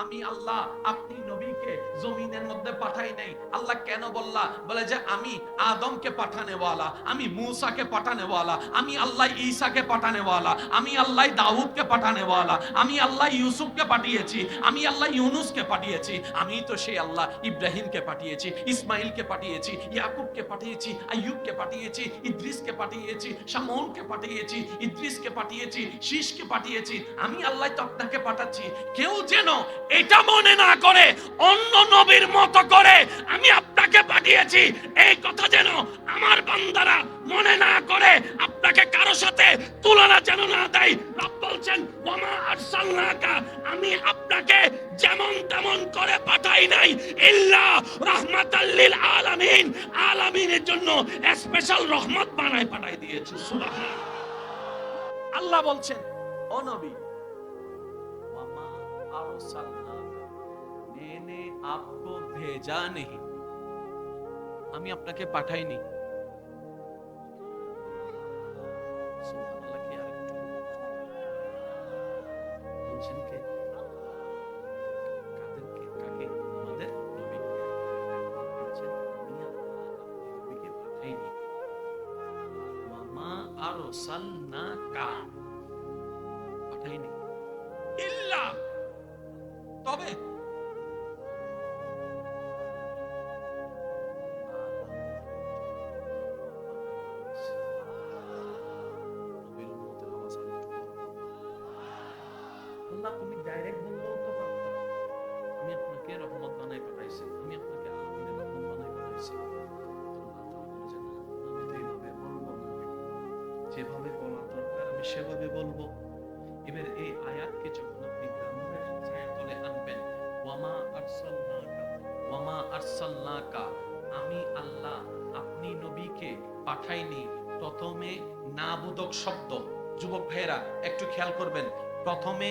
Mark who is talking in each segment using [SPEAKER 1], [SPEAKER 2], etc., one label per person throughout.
[SPEAKER 1] আমি আল্লাহ আপনি নবীকে জমিনের মধ্যে পাঠাই নাই। আল্লাহ কেন বললা? বলে যে আমি আদমকে পাঠানেওয়ালা, আমি মূসাকে পাঠানেওয়ালা, আমি আল্লাহ ঈসাকে পাঠানেওয়ালা, আমি আল্লাহ দাউদকে পাঠানেওয়ালা, আমি আল্লাহ ইউসুফকে পাঠিয়েছি, আমি আল্লাহ ইউনুসকে পাঠিয়েছি, আমি তো সেই আল্লাহ ইব্রাহিমকে পাঠিয়েছি, ইসমাইলকে পাঠিয়েছি, ইয়াকুবকে পাঠিয়েছি, আইয়ুবকে পাঠিয়েছি, ইদ্রিসকে পাঠিয়েছি, শামউনকে পাঠিয়েছি, ইদ্রিসকে পাঠিয়েছি, শীষকে পাঠিয়েছি, আমি আল্লাহ তো আপনাকে পাঠাচ্ছি। কেউ যেন এটা মনে না করে অন্য নবীর মতো করে আমি আপনাকে পাঠিয়েছি, এই কথা যেন আমার বান্দারা মনে না করে, আপনাকে কারো সাথে তুলনা যেন না দেয়। রব বলছেন ওয়ামা আরসালনাকা, আমি আপনাকে যেমন তেমন করে পাঠাই নাই, ইল্লা রাহমাতাল লিল আলামিন, আলামিনের জন্য স্পেশাল রহমত বানায় পাঠাই দিয়েছি। সুবহানাল্লাহ। আল্লাহ বলছেন ও নবী, ওয়ামা আরসালনাকা, मैंने आपको भेजा नहीं, আমি আপনাকে পাঠাইনি। সুবহানাল্লাহ। কি আর একটু বলছেন কে? কাদেরকে? কাকে? আমাদের নবীকে বলছেন আমি নবীকে পাঠাইনি। ওয়ামা আরসালনাকা, পাঠাইনি, ইল্লা, তবে আল্লাহ তুমি ডাইরেক্ট বললেও তো পারতা, আমি আপনাকে রহমত বানাই পাঠাইছি, আমি আপনাকে আলামিনের রহমত বানাই পাঠাইছি। আমি তো এইভাবে বলবো না, যেভাবে বলা দরকার আমি সেভাবে বলবো। এবার এই আয়াতকে যখন আপনি গ্রামারের ছায়াতলে আনবেন, ওয়ামা আরসালনাকা, ওয়ামা আরসালনাকা, আমি আল্লাহ আপনি নবীকে পাঠাইনি, প্রথমে না বোধক শব্দ। যুবক ভাইয়েরা একটু খেয়াল করবেন, প্রথমে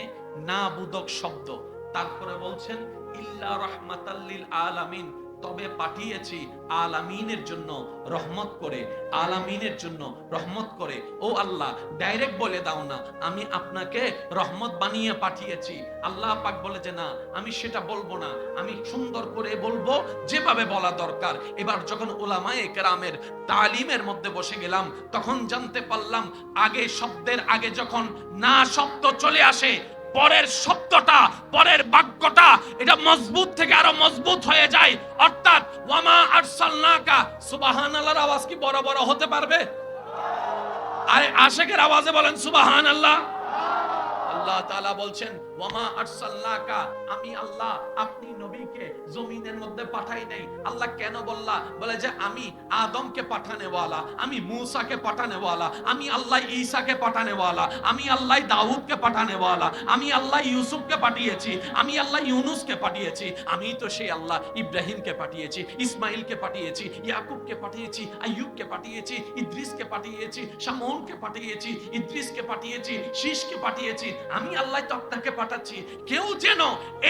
[SPEAKER 1] না বোধক শব্দ, তারপরে বলছেন ইল্লা রাহমাতাল লিল আলামিন, তবে পাঠিয়েছি আলামিনের জন্য রহমত করে, আলামিনের জন্য রহমত করে। ও আল্লাহ ডাইরেক্ট বলে দাও না আমি আপনাকে রহমত বানিয়ে পাঠিয়েছি। আল্লাহ পাক বলে যে না, আমি সেটা বলবো না, আমি সুন্দর করে বলবো যেভাবে বলা দরকার। এবার যখন উলামায়ে কেরামের তালিমের মধ্যে বসে গেলাম, তখন জানতে পারলাম আগে শব্দের আগে যখন না শব্দ চলে আসে, পরের শব্দটা, পরের বাক্যটা এটা মজবুত থেকে আরো মজবুত হয়ে যায়। অর্থাৎ ওয়ামা আরসালনাকা, সুবহানাল্লাহর আওয়াজ কি বড় বড় হতে পারবে? আরে আশিকের আওয়াজে বলেন সুবহানাল্লাহ। আল্লাহ তাআলা বলছেন ওয়ামা আরসালনাকা, আমি আল্লাহ আপনি নবীকে জমিনের মধ্যে পাঠাই নাই। আল্লাহ কেন বললা? বলে যে আমি আদমকে পাঠানেওয়ালা, আমি মূসাকে পাঠানেওয়ালা, আমি আল্লাহ ঈসাকে পাঠানেওয়ালা, আমি আল্লাহ দাউদকে পাঠানেওয়ালা, আমি আল্লাহ ইউসুফকে পাঠিয়েছি, আমি আল্লাহ ইউনুসকে পাঠিয়েছি, আমি তো সেই আল্লাহ ইব্রাহিমকে পাঠিয়েছি, ইসমাইলকে পাঠিয়েছি, ইয়াকুবকে পাঠিয়েছি, আইয়ুবকে পাঠিয়েছি, ইদ্রিসকে পাঠিয়েছি, শামউনকে পাঠিয়েছি, ইদ্রিসকে পাঠিয়েছি, শীষকে পাঠিয়েছি, আমি আল্লাহ তো আপনাকে পাঠাচ্ছি। কেউ যেন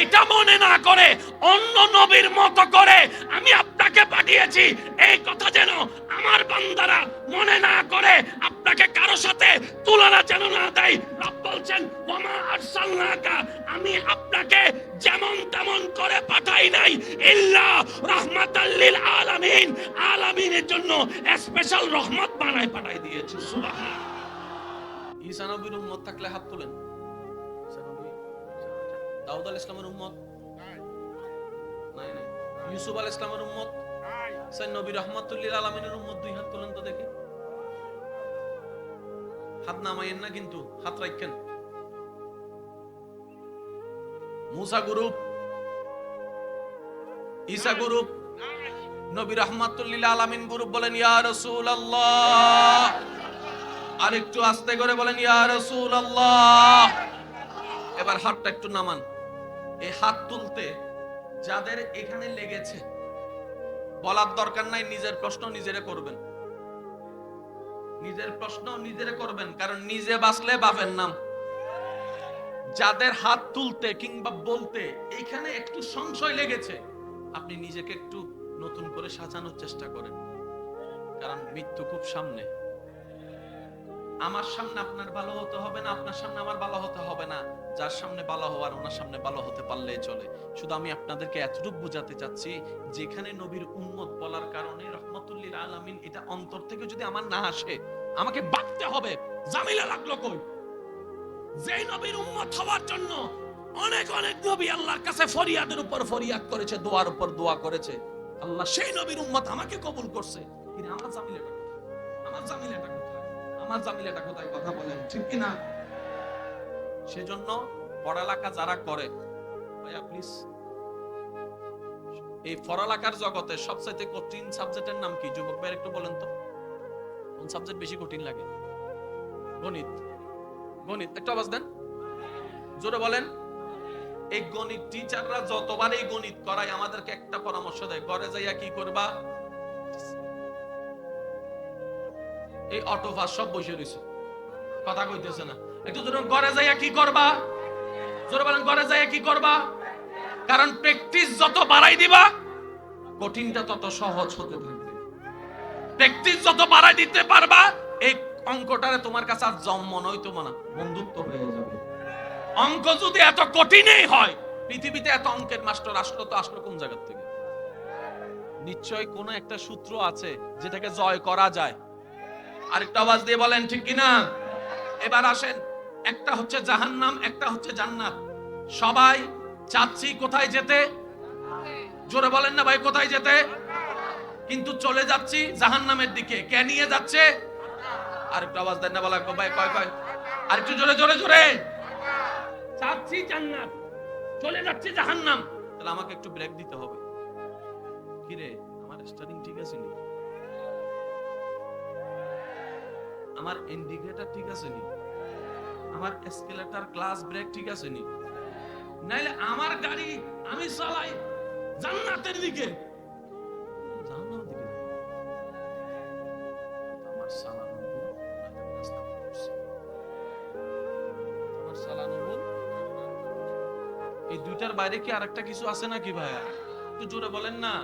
[SPEAKER 1] এটা মনে না করে অন্য নবীর মতো করে আমি আপনাকে পাঠিয়েছি, এই কথা যেন আমার বান্দারা মনে না করে, আপনাকে কারো সাথে তুলনা যেন না দেয়। রব বলছেন ওয়ামা আরসালনাকা, আমি আপনাকে যেমন তেমন করে পাঠাই নাই, ইল্লা রাহমাতাল লিল আলামিন, আলামিনের জন্য স্পেশাল রহমত বানায় পাঠাই দিয়েছি। সুবহানাল্লাহ। ঈসা নবীর উম্মত থাকলে হাত তোলেন। দাউদ আলাইহিস সালামের উম্মত নাই, নাই। ইউসুফ আলাইহিস সালামের উম্মত নাই। সেই নবী রাহমাতুল লিল আলামিনের উম্মত দুই হাত তোলেন তো দেখি। হাত নামায়েন না কিন্তু, হাত রাখেন। মুসা গ্রুপ, ঈসা গ্রুপ, নবী রাহমাতুল লিল আলামিন গ্রুপ বলেন ইয়া রাসূলুল্লাহ। আর একটু আস্তে করে বলেন ইয়া রাসূলুল্লাহ। এবার হাতটা একটু নামান। এই হাত তুলতে যাদের এখানে লেগেছে বলার দরকার নাই, নিজের প্রশ্ন নিজেরে করবেন, নিজের প্রশ্ন নিজেরে করবেন, কারণ নিজে বাঁচলে বাপের নাম। যাদের হাত তুলতে কিংবা বলতে এইখানে একটু সংশয় লেগেছে, আপনি নিজেকে একটু নতুন করে সাজানোর চেষ্টা করেন, কারণ মৃত্যু খুব সামনে। আমার সামনে আপনার ভালো হতে হবে না, আপনার সামনে আমার ভালো হতে হবে না। যার সামনে ভালো হওয়ার ওনার সামনে ভালো হতে পারলেই চলে। শুধু আমি আপনাদেরকে এতটুকু বোঝাতে চাচ্ছি, যেখানে নবীর উম্মত বলার কারণে রহমাতুল্লিল আলামিন, এটা অন্তর থেকে যদি আমার না আসে, আমাকে বাঁচতে হবে। জামিলা লাগলো কই? যেই নবীর উম্মত হওয়ার জন্য অনেক অনেক নবী আল্লাহর কাছে ফরিয়াদের উপর ফরিয়াদ করেছে, দোয়ার উপর দোয়া করেছে, আল্লাহ সেই নবীর উম্মত আমাকে কবুল করছে। কিন্তু আমার জামিলাটা কোথায়? আমার জামিলাটা কোথায়? আমার জামিলাটা কোথায়? কথা বলেন ঠিক কি না? সেজন্য পড়ালেখা যারা করে, ভাইয়া প্লিজ, এই পড়ালেখার জগতে সবচেয়ে কঠিন সাবজেক্টের নাম কি? যুবক ভাই একটু বলেন তো, কোন সাবজেক্ট বেশি কঠিন লাগে? গণিত। গণিত, একটু আওয়াজ দেন, জোরে বলেন। এই গণিত টিচাররা যতবার এই গণিত করায়, আমাদেরকে একটা পরামর্শ দেয়, ঘরে যাইয়া কি করবা? এই অটোভাস সব বসে রয়েছে, কথা কইতেছে না। একটু জোরে, ঘরে যাইয়া কি করবা? জোরে বলেন, ঘরে যাইয়া কি করবা? কারণ প্র্যাকটিস যত বাড়াই দিবা, কঠিনটা তত সহজ হতে থাকবে। প্র্যাকটিস যত বাড়াই দিতে পারবা, এই অঙ্কটারে তোমার কাছে আর জন্ম নয়তো না, বন্ধুত্ব হয়ে যাবে। অঙ্ক যদি এত কঠিনই হয়, পৃথিবীতে এত অঙ্কের মাস্টার আসলো তো আসলো কোন জায়গা থেকে? নিশ্চয় কোন একটা সূত্র আছে যেটাকে জয় করা যায়। আরেকটা আওয়াজ দিয়ে বলেন ঠিক কিনা? এবার আসেন, একটা হচ্ছে জাহান্নাম, একটা হচ্ছে জান্নাত। সবাই চাচ্ছি কোথায় যেতে? জোরে বলেন না ভাই, কোথায় যেতে? কিন্তু চলে যাচ্ছি জাহান্নামের দিকে। কে নিয়ে যাচ্ছে? আরেকটা আওয়াজ দেন না, বলা ভাই, কয় কয়, আরেকটু জোরে জোরে জোরে। চাচ্ছি জান্নাত, চলে যাচ্ছে জাহান্নাম, তাহলে আমাকে একটু ব্রেক দিতে হবে। কি রে, আমার স্টার্টিং ঠিক আছে নি? আমার ইন্ডিকেটর ঠিক আছে নি? আমার এসকেলেটর ক্লাস ব্রেক ঠিক আছে নি? নাইলে আমার গাড়ি আমি চালাই জান্নাতের দিকে, জাহান্নামের দিকে। আমার সালানো ভুল, রাস্তা করছি। আমার সালানো ভুল। এই দুইটার বাইরে কি আরেকটা কিছু আছে নাকি ভাইয়া? একটু জোরে বলেন না।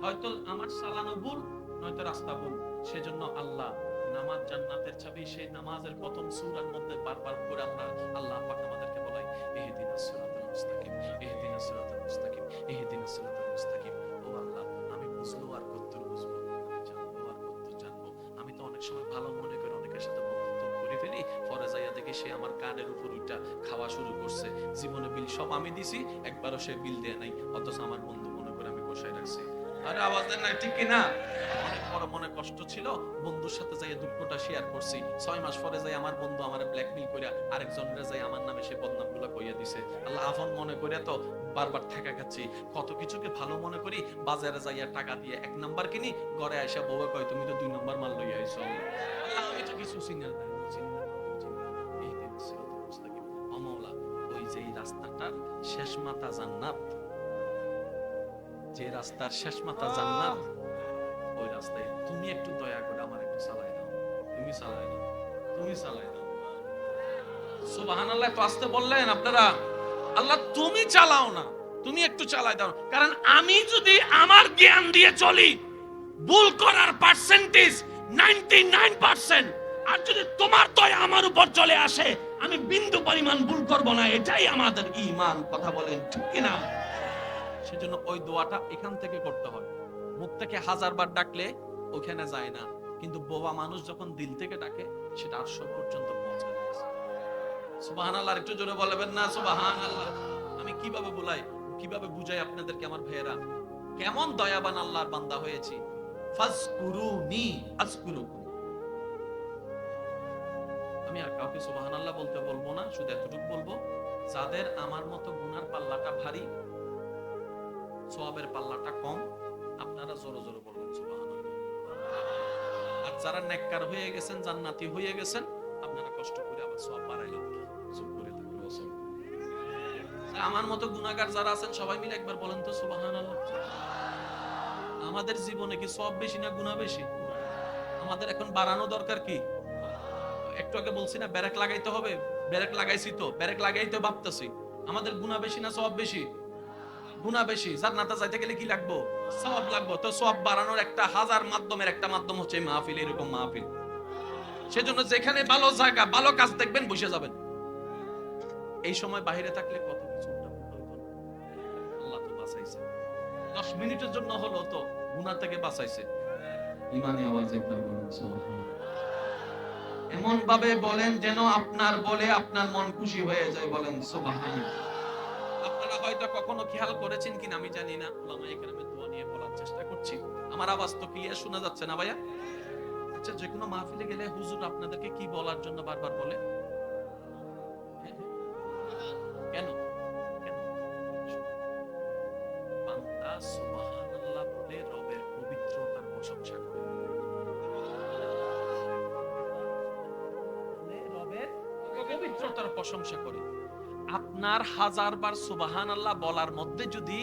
[SPEAKER 1] হয়তো আমার সালানো ভুল, নয়তো রাস্তা ভুল। সেজন্য আল্লাহ নামাজ জান্নাতের চাবি, সেই নামাজের প্রথম সূরার মধ্যে বারবার করে আমরা আল্লাহ পাক আমাদেরকে বলাই, ইহদিনাস সিরাতাল মুস্তাকিম, ইহদিনাস সিরাতাল মুস্তাকিম, ইহদিনাস সিরাতাল মুস্তাকিম। ও আল্লাহ, আমি বুঝলো আর কতদূর বুঝবো, আমি জানবো আর কতদূর জানবো। আমি তো অনেক সময় ভালো মনে করে অনেকের সাথে বন্ধুত্ব করে ফেলি, পরে যাইয়া দেখি সে আমার কানের উপর উঠা খাওয়া শুরু করছে। জীবনে বিল সব আমি দিছি, একবারও সে বিল দেয় নাই, অথচ আমার বন্ধু মনে করে আমি বসায় রাখছি। আরে আওয়াজ দেন না, ঠিক কিনা? অনেক বড় মনে কষ্ট ছিল, বন্ধুর সাথে যাই দুঃখটা শেয়ার করছি। 6 মাস পরে যাই আমার বন্ধু আমারে ব্ল্যাকমেইল কইরা আরেকজনের যাই আমার নামে সে বদনামগুলো কইয়া দিছে। আল্লাহ আপন মনে করে তো বারবার ঠেকা খাচ্ছি। কত কিছুকে ভালো মনে করি, বাজারে যাইয়া টাকা দিয়ে 1 নাম্বার কিনি, ঘরে আইসা বউকে কয় তুমি তো 2 নাম্বার মাল লইয়া আইছো। আল্লাহ আমি তো কিছু সিগন্যাল দেই না। এই দিন সিরাতুল মুস্তাকিম। ও মাওলা, ওই যে এই রাস্তাটার শেষ মাথা জান্নাত, যে রাস্তার শেষ মাথা জান্নাত, ওই রাস্তায় তুমি একটু দয়া করে আমার একটু চালাই দাও। তুমি চালাই দাও, তুমি চালাই দাও। সুবহানাল্লাহ, তো আসতে বললেন আপনারা। আল্লাহ তুমি চালাও না, তুমি একটু চালাই দাও। কারণ আমি যদি আমার জ্ঞান দিয়ে চলি, ভুল করার পার্সেন্টেজ 99%। আর যদি তোমার দয়া আমার উপর চলে আসে, আমি বিন্দু পরিমাণ ভুল করব না। এটাই আমাদের ঈমান। কথা বলেন ঠিক কিনা? সেজন্য ওই দোয়াটা এখান থেকে করতে হয়। মুখ থেকে 1000 বার ডাকলে ওখানে যায় না, কিন্তু বোবা মানুষ যখন দিল থেকে ডাকে, সেটা আরশ পর্যন্ত পৌঁছে যায়। সুবহানাল্লাহ, একটু জোরে বলবেন না সুবহানাল্লাহ। আমি কিভাবে বলাই, কিভাবে বুঝাই আপনাদেরকে আমার ভাইয়েরা, কেমন দয়াবান আল্লাহর বান্দা হয়েছি। ফাজকুরুনি আযকুরুকুম। আমি আর কাউকে সুবহানাল্লাহ বলতে বলবো না, শুধু এতটুকু বলবো, যাদের আমার মতো গুনার পাল্লাটা ভারী, সওয়াবের পাল্লাটা কম, আপনারা জোরে জোরে বলবেন সুবহানাল্লাহ। আর যারা নেককার হয়ে গেছেন, জান্নাতি হয়ে গেছেন, আপনারা কষ্ট করে আবার সওয়াব বাড়াইলেন, চুপ করে থাকবেন। আমার মতো গুনাহগার যারা আছেন, সবাই মিলে একবার বলেন তো সুবহানাল্লাহ। আমাদের জীবনে কি সওয়াব বেশি না গুনাহ বেশি? আমাদের এখন বাড়ানো দরকার কি? একটু আগে বলছি না ব্যারেক লাগাইতে হবে, ব্যারেক লাগাইছি তো, ব্যারেক লাগাইতে ভাবতেছি। আমাদের গুনাহ বেশি না সওয়াব বেশি? গুনাহ বেশি। জান্নাতে যাইতে গেলে কি লাগবো? সওয়াব লাগবো। তো সওয়াব বাড়ানোর একটা হাজার মাধ্যমের একটা মাধ্যম হচ্ছে মাহফিল, এরকম মাহফিল। সেজন্য যেখানে ভালো জায়গা, ভালো কাজ দেখবেন, বসে যাবেন। এই সময় বাইরে থাকলে কত কিছু উল্টাপাল্টা হইতো না। আল্লাহ তো বাঁচাইছে, 10 মিনিটের জন্য হলো তো গুনাহ থেকে বাঁচাইছে। ইমানি আওয়াজ একবার বলুন সুবহানাল্লাহ। এমন ভাবে বলেন যেন আপনার বলে আপনার মন খুশি হয়ে যায়, বলেন সুবহানাল্লাহ। আপনারা হয়তো কখনো খেয়াল করেছেন কিনা আমি জানি না, উলামায়ে কেরামের দোয়া নিয়ে বলার চেষ্টা করছি। আমার আওয়াজ তো ক্লিয়ার শোনা যাচ্ছে না ভাইয়া? আচ্ছা, যে কোনো মাহফিলে গেলে হুজুর আপনাদেরকে কি বলার জন্য বারবার বলে? হ্যাঁ? কেন? কেন? বান্দা সুবহানাল্লাহ বলে রবের পবিত্রতার প্রশংসা করে। রবের পবিত্রতার প্রশংসা করে। আপনার 1000 বার সুবহানাল্লাহ বলার মধ্যে যদি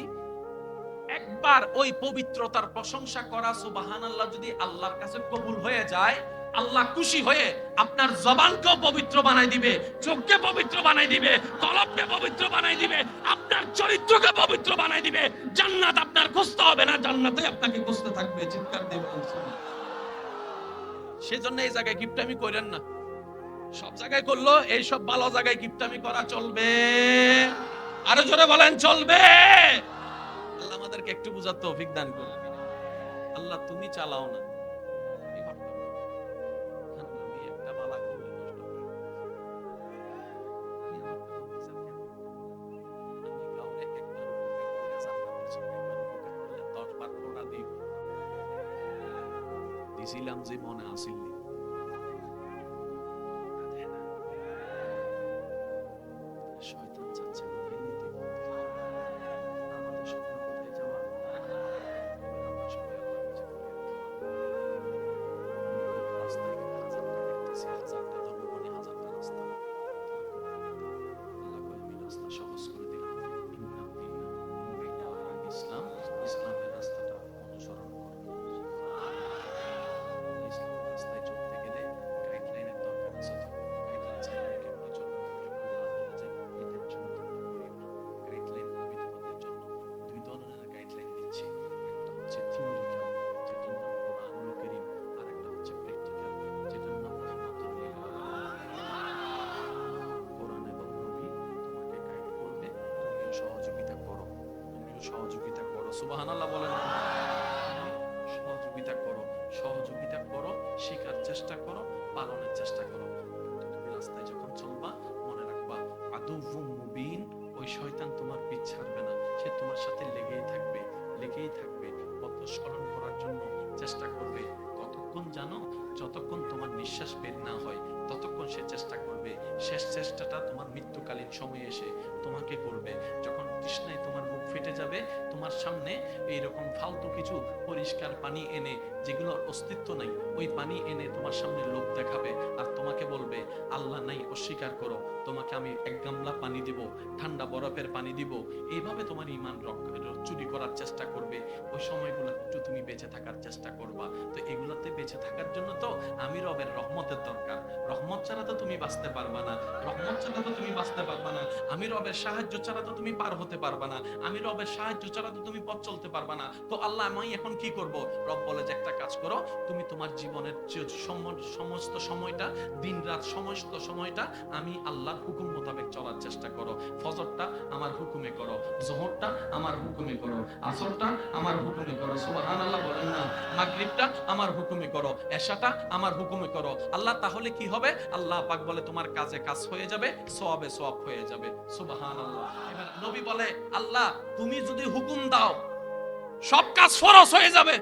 [SPEAKER 1] একবার ওই পবিত্রতার প্রশংসা করা সুবহানাল্লাহ যদি আল্লাহর কাছে কবুল হয়ে যায়, আল্লাহ খুশি হয়ে আপনার জবানকে পবিত্র বানাই দিবে, চোখকে পবিত্র বানাই দিবে, কলবকে পবিত্র বানাই দিবে, আপনার চরিত্রকে পবিত্র বানাই দিবে। জান্নাত আপনার খুঁজতে হবে না, জান্নাতে আপনাকে খুঁজতে থাকবে। চিৎকার দিয়ে বলুন সুবহানাল্লাহ। সেজন্য এই জায়গায় কিপটামি করেন না। সব জায়গায় করলো, এই সব ভালো জায়গায় কিপটামি করা চলবে? আরো জোরে বলেন চলবে? আল্লাহ আমাদেরকে একটু বুঝার তৌফিক দান করুন। আল্লাহ তুমি চালাও না। আমি ভাবতাম আমি একটা বালা করলে নষ্ট করে দিই। আমি আমার কোনো বিচার কেন করব? আমি কাউরে একবার উপকার করে জান্নাতের জন্য একবার উপকার করলে 10 বার ফোঁটা দিব। দিছিলাম যে মনে আসিল নি। শয়তান চাচ্ছে কোথায় নিয়ে দিব। আমাদের স্বপ্ন কোথায় যাওয়া? আমরা সবাই আল্লাহর কাছে ফিরে আসবো। রাস্তায় 1000টা দেখতেছি, 1000টা ধর্মপণী, 1000টা রাস্তা। আল্লাহ কয় আমি রাস্তা সহজ করে দিলাম। ইসলাম, ইসলামের রাস্তাটা অনুসরণ করো। ইসলামের রাস্তায় চলতে গেলে গাইডলাইনের দরকার আছে। গাইডলাইন ছাড়া কেমনে চলবে? আল্লাহ বলে যে এদের জন্য তোমরা করিও না। গাইডলাইন আমি তোমাদের জন্য 2 ধরনের গাইডলাইন দিচ্ছি। একটা হচ্ছে থিওরিক্যাল, যেটার নাম কোরআনুল কারীম, আর একটা হচ্ছে প্র্যাকটিক্যাল, যেটার নাম রাহমাতুল লিল আলামিন। কোরআন এবং নবী তোমাকে গাইড করবে, তুমিও সহযোগিতা করো। তুমিও সহযোগিতা করো। সুবহানাল্লাহ বলেন। সহযোগিতা করো, সহযোগিতা করো, শেখার চেষ্টা করো, পালনের চেষ্টা করো। কিন্তু তুমি রাস্তায় যখন চলবা মনে রাখবা আদুউম মুবিন, ওই শয়তান তোমার পিছ ছাড়বে না। সে তোমার সাথে লেগেই থাকবে, লেগেই থাকবে, পথস্খলন করার জন্য চেষ্টা করবে। কতক্ষণ জানো? যতক্ষণ তোমার নিঃশ্বাস বের না হয় ততক্ষণ সে চেষ্টা করবে। শেষ চেষ্টাটা তোমার মৃত্যুকালীন সময়ে এসে তোমাকে করবে। যখন তৃষ্ণায় তোমার বুক ফেটে যাবে, তোমার সামনে এইরকম ফালতু কিছু পরিষ্কার পানি এনে, যেগুলোর অস্তিত্ব নাই, ওই পানি এনে তোমার সামনে লোক দেখাবে আর তোমাকে বলবে আল্লাহ নাই, অস্বীকার করো, তোমাকে আমি 1 গামলা পানি দিব, ঠান্ডা বরফের পানি দিব। এইভাবে তোমার ঈমান চুরি করার চেষ্টা করবে। ওই সময়গুলো একটু তুমি বেঁচে থাকার চেষ্টা করবা। তো এগুলাতে বেঁচে থাকার জন্য তো আমি রবের রহমতের দরকার। রহমত ছাড়া তো তুমি বাঁচতে পারবা না, রহমত ছাড়া তো তুমি বাঁচতে পারবা না। আমি রবের সাহায্য ছাড়া তো তুমি পার হতে পারবা না, আমি রবের সাহায্য ছাড়া তো তুমি পথ চলতে পারবা না। তো আল্লাহ আমি এখন কি করব? রব বলে যে একটা কাজ করো, তুমি তোমার জীবনের সমস্ত সময়টা, দিন রাত সমস্ত সময়টা আমি আল্লাহর হুকুম মোতাবেক চলার চেষ্টা করো। ফজরটা আমার হুকুমে করো, যোহরটা আমার হুকুমে করো, আসরটা আমার হুকুমে করো। সুবহানাল্লাহ বলেন না? মাগরিবটা আমার হুকুমে করো, এশাটা আমার হুকুমে করো। আল্লাহ তাহলে কি হবে? আল্লাহ পাক বলে তোমার কাজে কাজ হয়ে যাবে, সওয়াবে সওয়াব হয়ে যাবে। সুবহানাল্লাহ। এবার নবী বলে আল্লাহ তুমি যদি হুকুম দাও সব কাজ ফরজ হয়ে যাবে।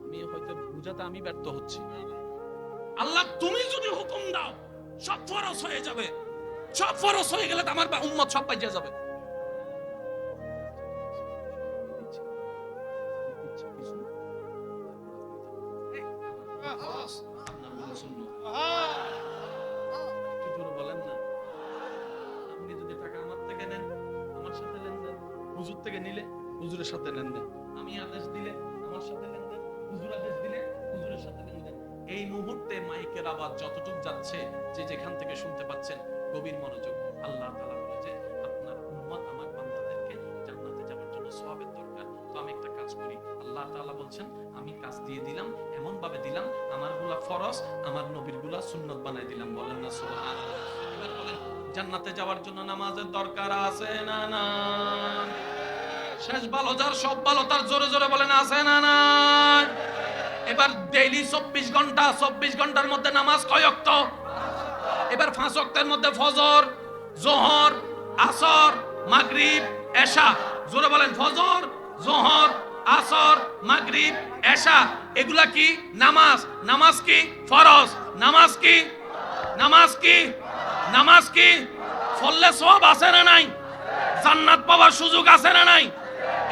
[SPEAKER 1] আমি হয়তো বুঝাতে আমি ব্যর্থ হচ্ছি। আল্লাহ তুমি যদি হুকুম দাও সব ফরজ হয়ে যাবে। সব ফরজ হয়ে গেলে তো আমার উম্মত সব পাইয়া যাবে। আপনি যদি টাকা আমার থেকে নেন, আমার সাথে লেনদেন, হুজুর থেকে নিলে হুজুরের সাথে লেনদেন, আমি আদেশ দিলে আমার সাথে লেনদেন, হুজুর আদেশ দিলে হুজুরের সাথে লেনদেন। এই মুহূর্তে মাইকের আওয়াজ যতটুক যাচ্ছে, যে যেখান থেকে শুনতে পাচ্ছেন, গভীর মনোযোগ। আল্লাহ তাআলা বলে যে আপনার উম্মত আমার বান্দাদেরকে জান্নাতে যাওয়ার জন্য সওয়াবের দরকার। তো আমি একটা কাজ করি, আল্লাহ তাআলা বলছেন আমি কাজ দিয়ে দিলাম, এমন ভাবে দিলাম আমারগুলা ফরজ, আমার নবীরগুলা সুন্নত বানাই দিলাম। বলেন না সুবহানাল্লাহ। এবার বলেন, জান্নাতে যাওয়ার জন্য নামাজের দরকার আছে না না? শেষ ভালো যার সব ভালো তার, জোরে জোরে বলেন আছে না না? এবার ডেইলি 24 ঘন্টা, 24 ঘন্টার মধ্যে নামাজ কয় ওয়াক্ত? এবার 5 ওয়াক্তের মধ্যে ফজর, যোহর, আসর, মাগরিব, এশা। জোরে বলেন, ফজর, যোহর, আসর, মাগরিব, এশা, এগুলা কি নামাজ? নামাজ কি ফরজ? নামাজ কি? নামাজ কি? নামাজ কি? ফললে সওয়াব আছে না নাই? জান্নাত পাওয়ার সুযোগ আছে না নাই?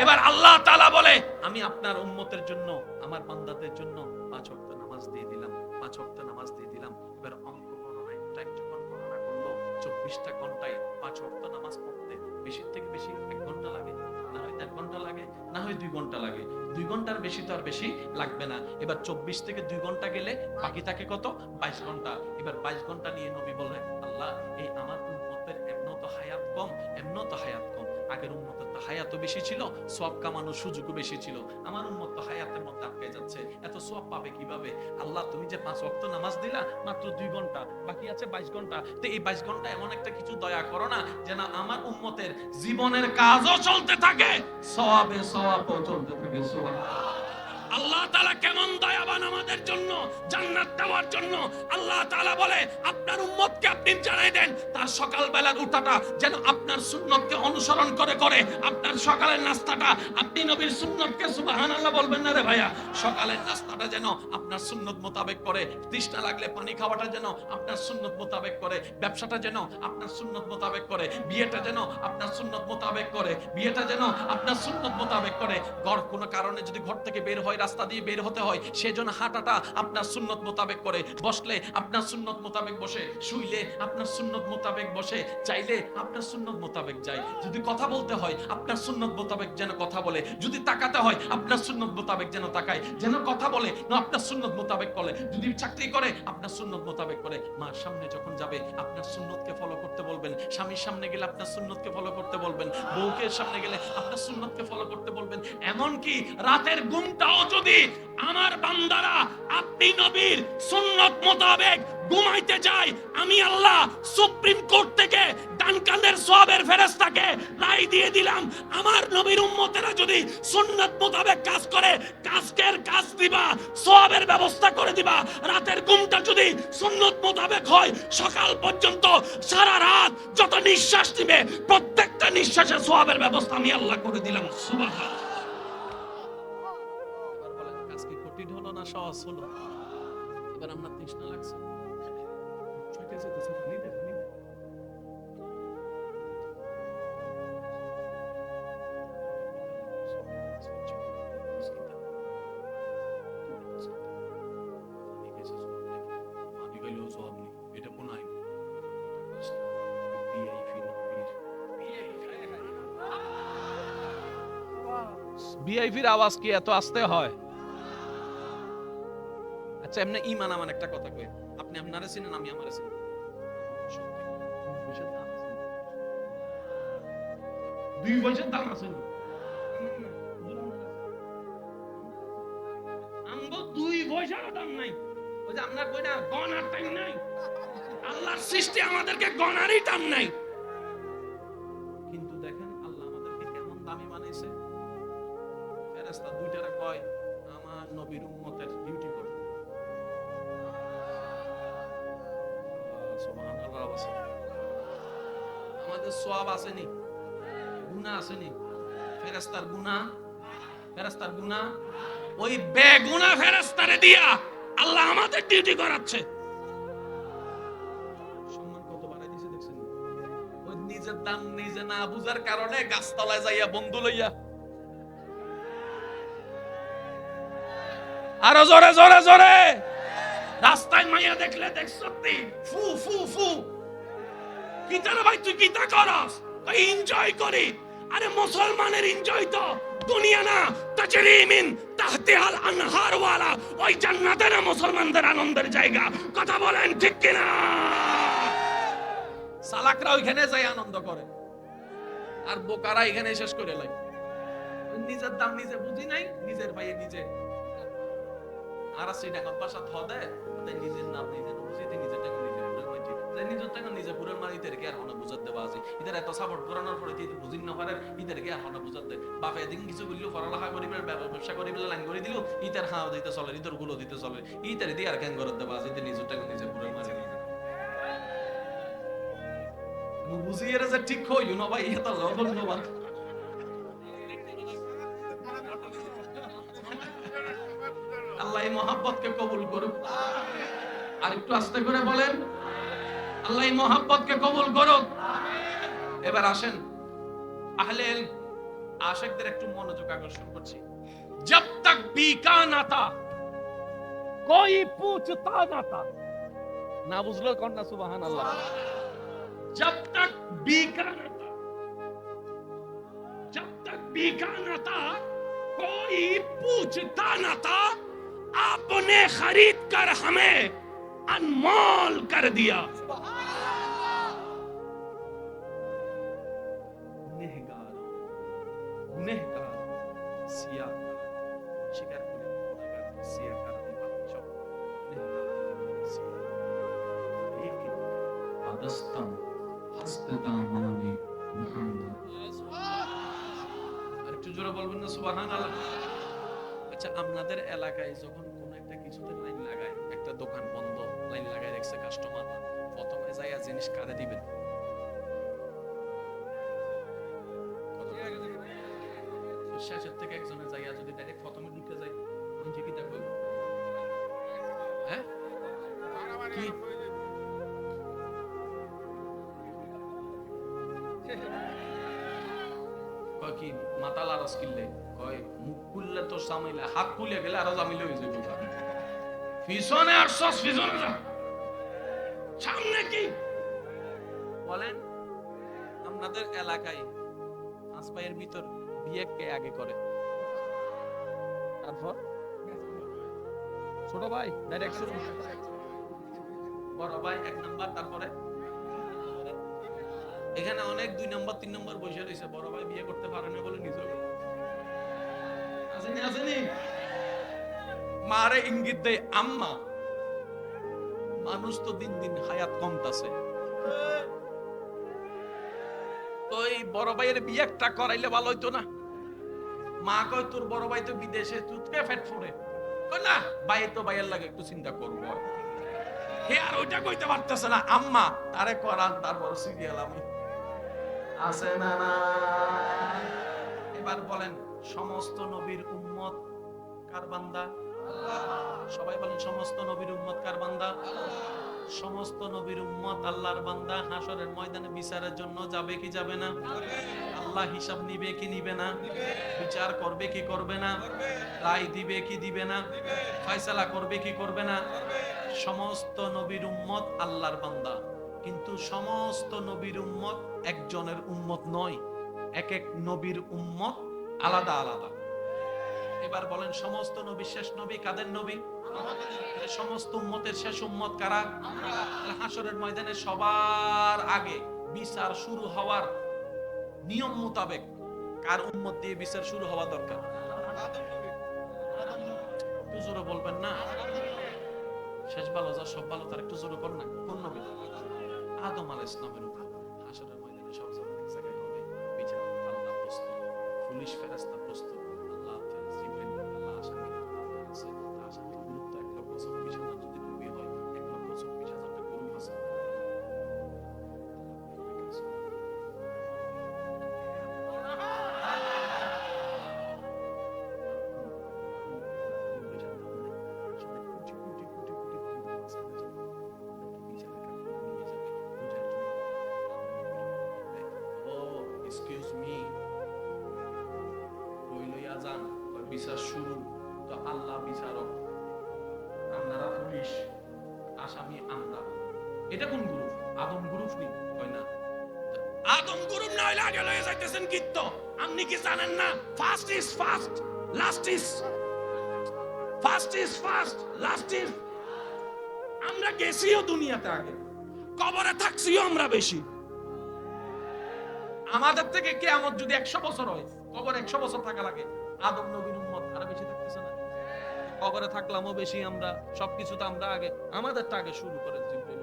[SPEAKER 1] এবার আল্লাহ তাআলা বলে, আমি আপনার উম্মতের জন্য, আমার বান্দাদের জন্য 5 ওয়াক্ত নামাজ দিয়ে দিলাম, 5 ওয়াক্ত নামাজ দিয়ে দিলাম। এবার অঙ্ক গণনায় টাইম যখন গণনা করলো, 24টা ঘন্টায় 5 ওয়াক্ত নামাজ পড়তে বেশি থেকে বেশি 1 ঘন্টা লাগে, না হয় 1.5 ঘন্টা লাগে, না হয় 2 ঘন্টা লাগে। 2 ঘন্টার বেশি তো আর বেশি লাগবে না। এবার 24 থেকে 2 ঘন্টা গেলে বাকি থাকে কত? 22 ঘন্টা। এবার 22 ঘন্টা নিয়ে নবী বললেন, আল্লাহ, এই আমার উম্মতের এমনও তো হায়াত কম, এমনও তো হায়াত কম। আগের উম্মতের তো হায়াতও বেশি ছিল, সওয়াব কামানোর সুযোগও বেশি ছিল। আমার উম্মত তো হায়াতের মধ্যে আটকে যাচ্ছে, এত সওয়াব পাবে কিভাবে? আল্লাহ, তুমি যে 5 ওয়াক্ত নামাজ দিলা মাত্র 2 ঘন্টা, বাকি আছে 22 ঘন্টা। তো এই 22 ঘন্টা এমন একটা কিছু দয়া করো না যেন আমার উম্মতের জীবনের কাজও চলতে থাকে, সওয়াবে সওয়াবও চলতে থাকে। সুবহানাল্লাহ। আল্লাহ তাআলা কেমন দয়াবান আমাদের জন্য, জান্নাত দেওয়ার জন্য। আল্লাহ তাআলা বলে, আপনার উম্মতকে আপনি জানাই দেন তার সকালবেলার উঠাটা যেন আপনার সুন্নতকে অনুসরণ করে করে। আপনার সকালের নাস্তাটা আপনি নবীর সুন্নতকে, সুবহানাল্লাহ বলবেন না রে ভাইয়া, সকালের নাস্তাটা যেন আপনার সুন্নত মোতাবেক করে। তৃষ্ণা লাগলে পানি খাওয়াটা যেন আপনার সুন্নত মোতাবেক করে। ব্যবসাটা যেন আপনার সুন্নত মোতাবেক করে। বিয়েটা যেন আপনার সুন্নত মোতাবেক করে। বিয়েটা যেন আপনার সুন্নত মোতাবেক করে। ঘর কোনো কারণে যদি ঘর থেকে বের হয়, রাস্তা দিয়ে বের হতে হয়, সেজন্য হাঁটাটা আপনার সুন্নত মোতাবেক করে। বসলে আপনার সুন্নত মোতাবেক বসে, শুইলে আপনার সুন্নত মোতাবেক বসে, চাইলে আপনার সুন্নত মোতাবেক যায়। যদি কথা বলতে হয় আপনার সুন্নত মোতাবেক যেন কথা বলে, যদি তাকাতে হয় আপনার সুন্নত মোতাবেক যেন তাকায়, যেন কথা বলে না আপনার সুন্নত মোতাবেক করে, যদি চাকরি করে আপনার সুন্নত মোতাবেক করে। মার সামনে যখন যাবে আপনার সুন্নতকে ফলো করতে বলবেন, স্বামীর সামনে গেলে আপনার সুন্নতকে ফলো করতে বলবেন, বউকে সামনে গেলে আপনার সুন্নতকে ফলো করতে বলবেন। এমনকি রাতের ঘুমটাও যদি আমার বান্দারা আপনি নবীর সুন্নত মোতাবেক ঘুমাইতে যায়, আমি আল্লাহ সুপ্রিম কোর্ট থেকে ডান কাঁধের সওয়াবের ফেরেশতাকে রায় দিয়ে দিলাম, আমার নবীর উম্মতেরা যদি সুন্নত মোতাবেক কাজ করে, কাজের কাজ দিবা, সওয়াবের ব্যবস্থা করে দিবা। রাতের ঘুমটা যদি সুন্নত মোতাবেক হয়, সকাল পর্যন্ত সারা রাত যত নিঃশ্বাস নিবে প্রত্যেকটা নিঃশ্বাসে সওয়াবের ব্যবস্থা আমি আল্লাহ করে দিলাম। সুবহানাল্লাহ। এবার বলেন, কাজ কি কঠিন হলো না সহজ হলো? এবার আমরা তৃষ্ণা লাগছে, ছুটে যেতেছে, পানি দে, পানি দে। ভিআইপির আওয়াজ কি এত আস্তে হয়? আচ্ছা, এমনি ঈমান আমার একটা কথা কই, আপনি আপনারে চিনেন, আমি আমারে চিনি। দুই পয়সার দাম আছে না? আমগো 2 পয়সারও দাম নাই। ওই যে আমরা কই না, গনার টাইম নাই। আল্লাহর সৃষ্টি আমাদেরকে গনারই দাম নাই। কিন্তু দেখেন আল্লাহ আমাদেরকে কেমন দামি বানাইছে। ফেরেশতা দুইটারে কয়, আমার নবীর উম্মতের ডিউটি করো। সুবহানাল্লাহ। আমাদের সওয়াব আসেনি, গুনাহ আসেনি। ফেরেশতার গুনাহ, ফেরেশতার গুনাহ, ওই বেগুনাহ ফেরেশতারে দিয়া আল্লাহ আমাদের ডিউটি করাচ্ছে। সম্মান কত বাড়াই দিয়েছে দেখছেন? ওই নিজের দাম নিজে না বুঝার কারণে গাছতলায় যাইয়া বন্ধু লইয়া, আরো জোরে জোরে জোরে, রাস্তায় মাইয়া দেখলে দেখছতি ফু ফু ফু, কিতারে ভাই তুই কিতা করস? কই এনজয় করি। আরে মুসলমানের এনজয় তো দুনিয়া না, তাজরি মিন তাহতিহাল আনহার ওয়ালা, ওই জান্নাতে না মুসলমানদের আনন্দের জায়গা। কথা বলেন ঠিক কিনা? সালাকরা ওইখানে যাই আনন্দ করে, আর বোকারা এখানে শেষ করে লাই। নিজের দাম নিজে বুঝি নাই, নিজের ভাইয়ে নিজে আর সিডাঙ্গা বাসা থদে তাই নিজের নাম নিজে বুঝিতে নিজের টাকা নিজে পুরো মাইতে তাই নিজের টাকা নিজে পুরো মারিতে কে আর হনা বুঝাত দেবা আছে ইদার এত সাপোর্ট করানোর পরে তুই বুঝিন না পারে ইদার কে আর হনা বুঝাত দে বাপে এদিন কিছু বললো পড়ালেখা করিবে ব্যবসা করিবে লাইন করে দিল ইতার হাও দিতে চলে ইতার গুলো দিতে চলে ইতার দিয়ে আর কেন করত দেবা আছে নিজের টাকা নিজে পুরো মারি বুঝিয়ে যে ঠিক হইও না ভাই এটা লবণ লবণ আল্লাহ এই মহব্বতকে কবুল করুক আর একটু আস্তে করে বলেন আল্লাহ এই মহব্বতকে কবুল করুক এবার আসেন আহলে ইলম আশিকদের একটু মনোযোগ আকর্ষণ করছি जब तक बीका ना था कोई पूछता ना था না বুঝলো কোন না সুবহানাল্লাহ जब तक बीका ना था जब तक बीका ना था कोई पूछता ना था आपने खरीद कर हमें अनमोल कर दिया गुनहगार गुनहगार सियाकार शिकार করে গুনাহগার সিয়াকার সব গুনহগার সিয়াকার एक আদস্তম হাসতাতা মানি মুহাম্মদ আর একটু জোরে বলবেন না সুবহানাল্লাহ আচ্ছা আপনাদের এলাকায় যখন কোন একটা কিছুতে লাইন লাগায় একটা দোকান বন্ধ লাইন লাগায় রাখছে কাস্টমার প্রথমে যাইয়া জিনিস কারে দিবেন শেষের থেকে একজনে যাইয়া যদি ডাইরেক্ট প্রথমে ঢুকে যায় নিজে কি দেখো হ্যাঁ কি কয় কি মাতাল আর স্কিললে কয় মুখ খুললে তো সামাইলে হাত খুলে গেলে আরো জামিলে হয়ে যাবে পিছনে আসছস পিছনে যা সামনে কি বলেন আপনাদের এলাকায় আসপাইয়ের ভিতর বিয়ে কে আগে করে তারপর ছোট ভাই ডাইরেক্ট শুরু বড় ভাই এক নাম্বার তারপরে এখানে অনেক 2 নাম্বার 3 নাম্বার বসে রয়েছে বড় ভাই বিয়ে করতে পারে না বলে নিজে আসেনি আসেনি মারে ইঙ্গিত দেয় আম্মা মানুষ তো দিন দিন হায়াত কমতাছে তো এই বড় ভাইয়ের বিয়েটা করাইলে ভালো হইতো না মা কয় তোর বড় ভাই তো বিদেশে তুতকে ফেট ফুড়ে কই না ভাই তো ভাইয়ের লাগে একটু চিন্তা করব হে আর ওইটা কইতে পারতেছে না আম্মা তারে করান তারপর সিরিয়াল আমি আছে না না এবার বলেন সমস্ত নবীর উম্মত কার বান্দা আল্লাহ সবাই বলেন সমস্ত নবীর উম্মত কার বান্দা আল্লাহ সমস্ত নবীর উম্মত আল্লাহর বান্দা হাসরের ময়দানে বিচারের জন্য যাবে কি যাবে না আল্লাহ হিসাব নিবে কি নিবে না বিচার করবে কি করবে না রায় দিবে কি দিবে না ফয়সালা করবে কি করবে না সমস্ত নবীর উম্মত আল্লাহর বান্দা কিন্তু সমস্ত নবীর উম্মত একজনের উম্মত নয় এক এক নবীর উম্মত আলাদা আলাদা এবার বলেন সমস্ত নবী শেষ নবী কাদের নবী আমাদের সমস্ত উম্মতের শেষ উম্মত কারা আমরা হাসরের ময়দানে সবার আগে বিচার শুরু হওয়ার নিয়ম মোতাবেক কার উম্মত দিয়ে বিচার শুরু হওয়া দরকার একটু জোরে বলবেন না শেষ ভালো যা সব ভালো তার একটু জোরে কর না কোন নবী আদম আলাইহিস সালামের উপর হাসরের ময়দানে সব এক জায়গায় হবে বিচার আল্লাহ প্রস্তুত পুলিশ ফেরেশতা প্রস্তুত আল্লাহ জিবরিল আল্লাহ আসামি আছে আসামি গুরুত্ব 1,26,000 যদি ডুবে হয় 1,26,000টা গরু আছে এক্সকিউজ মি কইলই আজান বিচার শুরু তো আল্লাহ বিচারক আপনারা পুলিশ আসামি আমরা এটা কোন গ্রুপ আদম গ্রুপ নি কই না আদম গ্রুপ না হইলে আগে লয়ে যাইতেছেন কিত্ত আপনি কি জানেন না first is first last is last is আমরা গেছিও দুনিয়াতে আগে কবরে থাকছিও আমরা বেশি আমাদের থেকে কিয়ামত যদি 100 বছর হয় কবর 100 বছর থাকা লাগে আদম নবীর উম্মত আরো বেশি থাকতেছে না কবরে থাকলামও বেশি আমরা, সবকিছু তো আমরা আগে, আমাদেরটা আগে শুরু করেন জিবরাইল।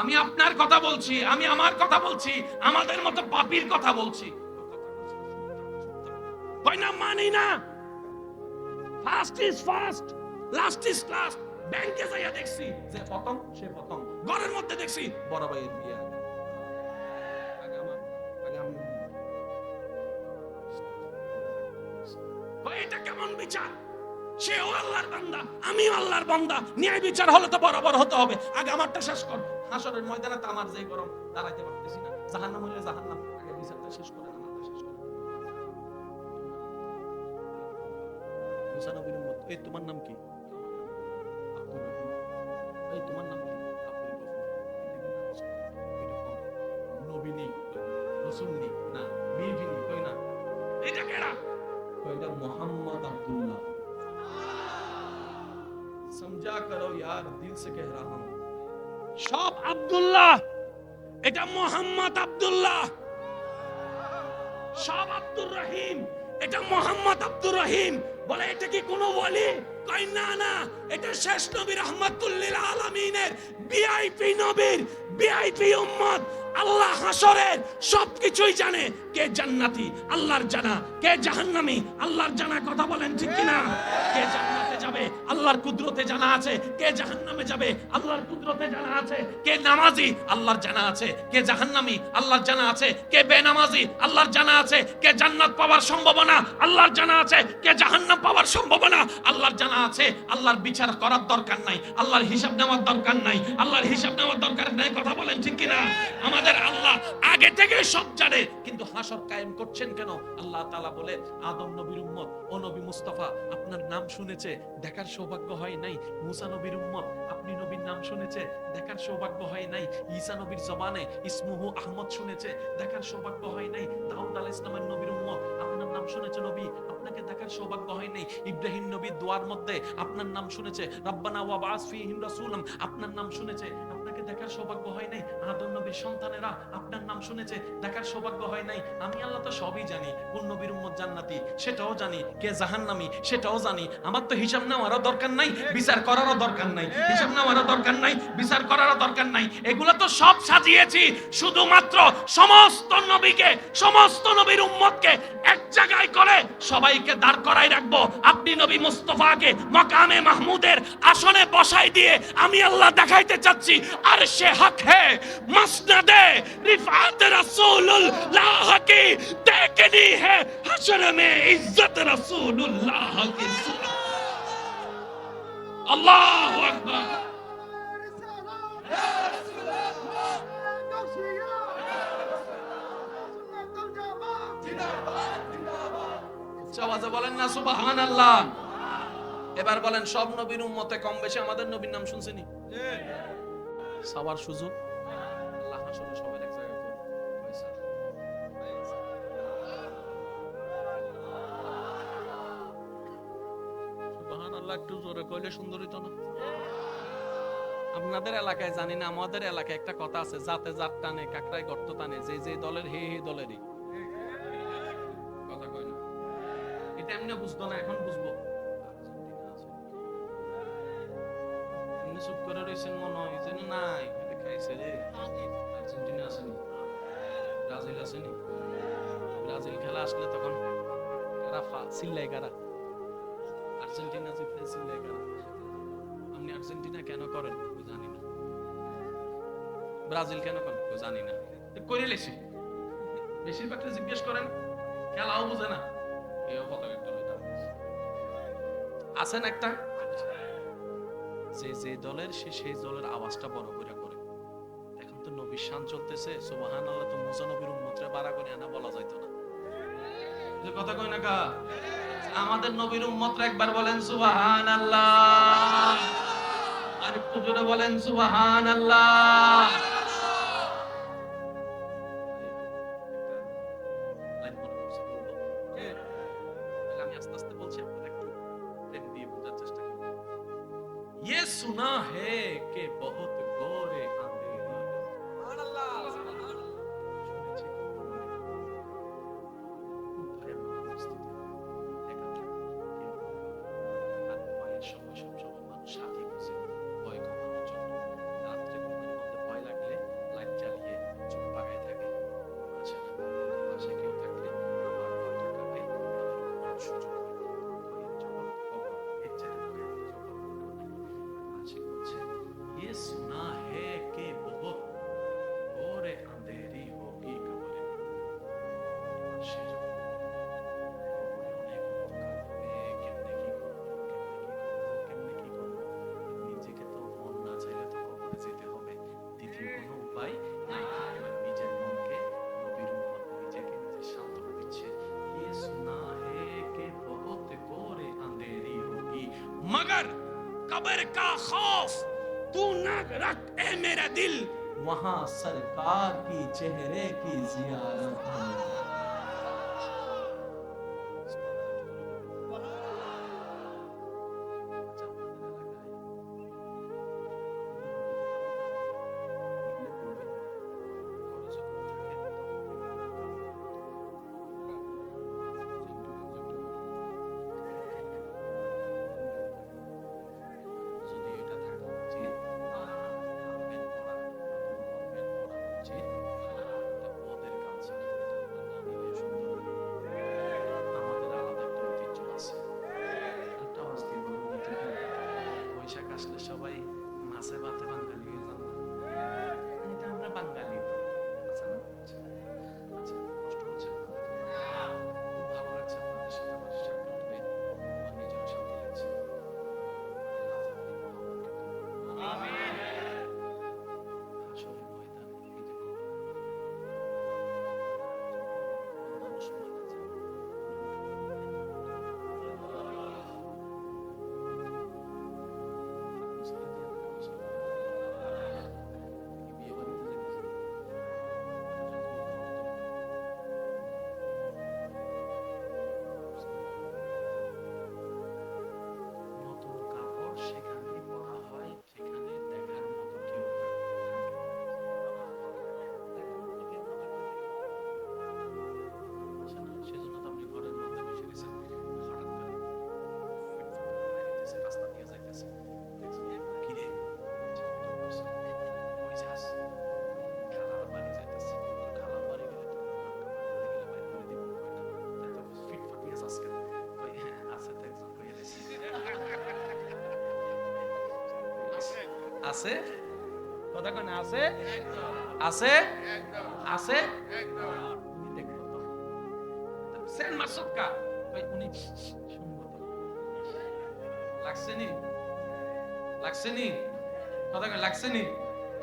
[SPEAKER 1] আমি আপনার কথা বলছি, আমি আমার কথা বলছি, আমাদের মতো পাপীর কথা বলছি। কই না মানি না, first is first, last is last. ব্যাংকে যাইয়া দেখছি যে প্রথম সে প্রথম, ঘরের মধ্যে দেখছি বড় ভাইয়ের বিয়ে আগে আমার, আগে আমি। এটা কেমন বিচার? সেও আল্লাহর বান্দা, আমিও আল্লাহর বান্দা, ন্যায় বিচার হলে তো বরাবর হতে হবে। আগে আমারটা শেষ কর। হাসরের ময়দানে তো আমার যে গরম, দাঁড়াইতে পারতেছি না। জাহান্নাম হইলে জাহান্নাম, আগে বিচারটা শেষ করেন, আমারটা শেষ করেন। মুসা নবীর উম্মত, এই তোমার নাম কি? আব্দুর রহিম। এই তোমার নাম কি? আব্দুল গফুর। নবীনি, রাসূলনি না, বিবিনি, কই না এটা কেডা? কই এটা মুহাম্মদ আব্দুল্লাহ। समझा करो यार, दिल से कह रहा हूं। সব আব্দুল্লাহ, এটা মোহাম্মদ আব্দুল্লাহ। সব আব্দুর রহিম, এটা মোহাম্মদ আব্দুর রহিম। বলে এটা কি কোনো ওলি? কই না না, এটা শেষ নবী রাহমাতুল লিল আলামিনের ভিআইপি নবীর ভিআইপি উম্মত। আল্লাহ হাসরের সবকিছুই জানে। কে জান্নাতি আল্লাহর জানা, কে জাহান্নামী আল্লাহর জানা। কথা বলেন ঠিক কিনা? কে জান্নাতে যাবে আল্লাহর কুদরতে জানা আছে, কে জাহান্নামে যাবে আল্লাহর কুদরতে জানা আছে। কে নামাজি আল্লাহর জানা আছে, কে জাহান্নামী আল্লাহর জানা আছে। কে বেনামাজি আল্লাহর জানা আছে। কে জান্নাত পাওয়ার সম্ভাবনা আল্লাহর জানা আছে, কে জাহান্নাম পাওয়ার সম্ভাবনা আল্লাহর জানা আছে। আল্লাহর বিচার করার দরকার নাই, আল্লাহর হিসাব নেওয়ার দরকার নাই, আল্লাহর হিসাব নেওয়ার দরকার নাই। কথা বলেন ঠিক কিনা? আমাদের আল্লাহ আগে থেকে সব জানে, কিন্তু হাসর কায়েম করছেন কেন? আল্লাহ তাআলা বলে, আদম নবীর উম্মত ও নবী মুস্তাফা আপনার নাম শুনেছে, দেখার সৌভাগ্য হয় নাই। মুসা নবীর উম্মত আপনি নবীর নাম শুনেছে, দেখার সৌভাগ্য হয় নাই। ঈসা নবীর জবানে ইসমুহু আহমদ শুনেছে, দেখার সৌভাগ্য হয় নাই। দাউদ আলাইহিস সালামের নবীর উম্মত আপনার নাম শুনেছে নবী, আপনাকে দেখার সৌভাগ্য হয় নাই। ইব্রাহিম নবীর দোয়ার মধ্যে আপনার নাম শুনেছে, রাব্বানা ওয়া বা'আস ফীহিম রাসূলাম, আপনার নাম শুনেছে, আপনাকে দেখার সৌভাগ্য হয় নাই। আদম নবীর সন্তানেরা আপনার নাম শুনেছে, দেখার সৌভাগ্য হয় নাই। আমি আল্লাহ তো সবই জানি। কোন নবীর উম্মত জান্নাতি সেটাও জানি, কে জাহান্নামী সেটাও জানি। আমার তো হিসাব নেওয়ারও দরকার নাই, বিচার করারও দরকার নাই। হিসাব নেওয়ারও দরকার নাই, বিচার করারও দরকার নাই। এগুলো তো সব সাজিয়েছি শুধুমাত্র সমস্ত নবীকে, সমস্ত নবীর উম্মতকে এক জায়গায় করে সবাইকে দাঁড় করাই রাখবো। আপনি নবী মুস্তাফাকে মাকামে মাহমুদের আসনে বসাই দিয়ে আমি আল্লাহ দেখাইতে চাচ্ছি আর সে হক হে মসনদে রিফাত রাসূলুল্লাহ কি দেখনি হে হাশর মে ইজ্জত রাসূলুল্লাহ কি। আল্লাহু আকবার। আওয়াজে বলেন না সুবহানাল্লাহ। এবার বলেন, সব নবীর উম্মতে কম বেশি আমাদের নবীর নাম শুনছেনি? সবার সুযোগ আল্লাহ হাসরে সবার এক জায়গায় করবে। সুবহানাল্লাহ একটু জোরে কইলে সুন্দর হইতো না? আপনাদের এলাকায় জানি না, আমাদের এলাকায় একটা কথা আছে, জাতে জাত টানে কাকড়ায় গর্ত টানে, যে যে দলের হে হে দলেরই। কথা কই না? এটা এমনি বুঝতো না, এখন বুঝবো। এমনি চুপ করে রয়েছেন মনে হয় যেন নাই দেখাইছে রে। আর্জেন্টিনা আসেনি, ব্রাজিল আসেনি। ব্রাজিল খেলা আসলে তখন কারা চিল্লাই, কারা আর্জেন্টিনা জিতলে চিল্লাই কারা। আপনি আর্জেন্টিনা কেন করেন? জানি না। ব্রাজিল কেন করেন? জানি না। করে লেছি বেশিরভাগটা জিজ্ঞেস করেন, খেলাও বুঝে না। আছেন একটা যে যে দলের সে সেই দলের আওয়াজটা বড় করে করে। এখন তো নবীর শান চলতেছে, সুবহানাল্লাহ। তো মুসা নবীর উম্মতরে বাড়া করে আনা বলা যাইতো না। যে কথা কই না কা? আমাদের নবীর উম্মতরা একবার বলেন সুবহানাল্লাহ, আর একটু জোরে বলেন সুবহানাল্লাহ। আমি আস্তে আস্তে বলছি, আপনারা একটু প্রেম দিয়ে বোঝার চেষ্টা করুন। ये सुना है कि बहुत गोरे अंधेरे। सुभान अल्लाह।
[SPEAKER 2] कब्र का खौफ तू न रख ए मेरा दिल,
[SPEAKER 1] वहां सरकार की चेहरे की जियारत होने जा। আসলে সবাই মাছে ভাতে বাঙালি হয়ে যান না, এটা আমরা বাঙালি তো আচ্ছা না? আচ্ছা, কষ্ট হচ্ছে আপনাদের? খুব ভালো লাগছে আপনাদের সাথে আমার সাক্ষাৎ হয়ে, আমার নিজেরও শান্তি লাগছে। আল্লাহ আপনাদের মহব্বতকে কবুল করুন। হাশরের ময়দানে এই যে কবর, মানুষ মারা যায়, নতুন কাপড় সেখানেই পরা হয়, সেখানে দেখার মতো কেউ আসে না। সেজন্য তো আপনি ঘরের মধ্যে বসে গেছেন, হঠাৎ করে রাস্তা দিয়ে যাইতেছে, কি রে ওই যাস খালার বাড়ি যাইতেছে, খালার বাড়ি গেলে তো দেখলে বাইর করে দিব, তাই তো ফিট ফাটিয়ে যাস কেন? আছে তো একজন কইয়া দিছে আছে, কথা কয় না আছে, আছে আছে, উনি দেখবো তো সেন মাসুদ কা কই উনি শুনবো তো, লাগছে নি লাগছে নি, কথা কয় লাগছে নি,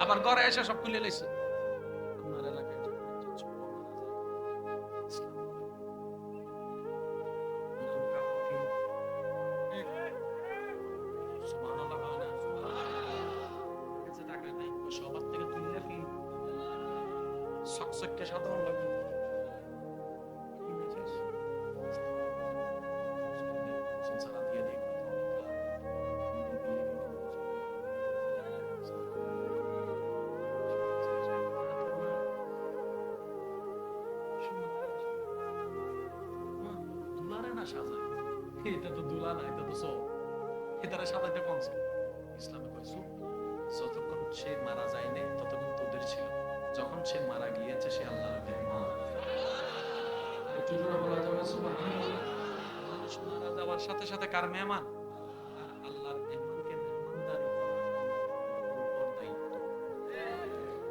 [SPEAKER 1] আবার ঘরে এসে সব খুলে লইছে। আপনার এলাকায় যখন একজন ছোট মারা যায়, ইসলাম বলে নতুন কাপড় কিন, সুবহানাল্লাহ বলে না, কাছে টাকা নাই, সবার থেকে তুলে কি সকসকে সাধারণ লাগবে সংসার দিয়ে দেখ দুলারে না সাজায়, এটা তো দুলা না, এটা তো সব, এটারে সাজাইতে কমছে। ইসলামে কয় চুপ, যতক্ষণ সে মারা যায়নি ততক্ষণ তোদের ছিল, যখন সে মারা গিয়েছে সে আল্লাহর মেহমান। একটু জোরে বলা যাবে সুবহানাল্লাহ। মানুষ মারা যাওয়ার সাথে সাথে কার মেহমান? আর আল্লাহর মেহমানকে মেহমানদারি করা উপর দায়িত্ব।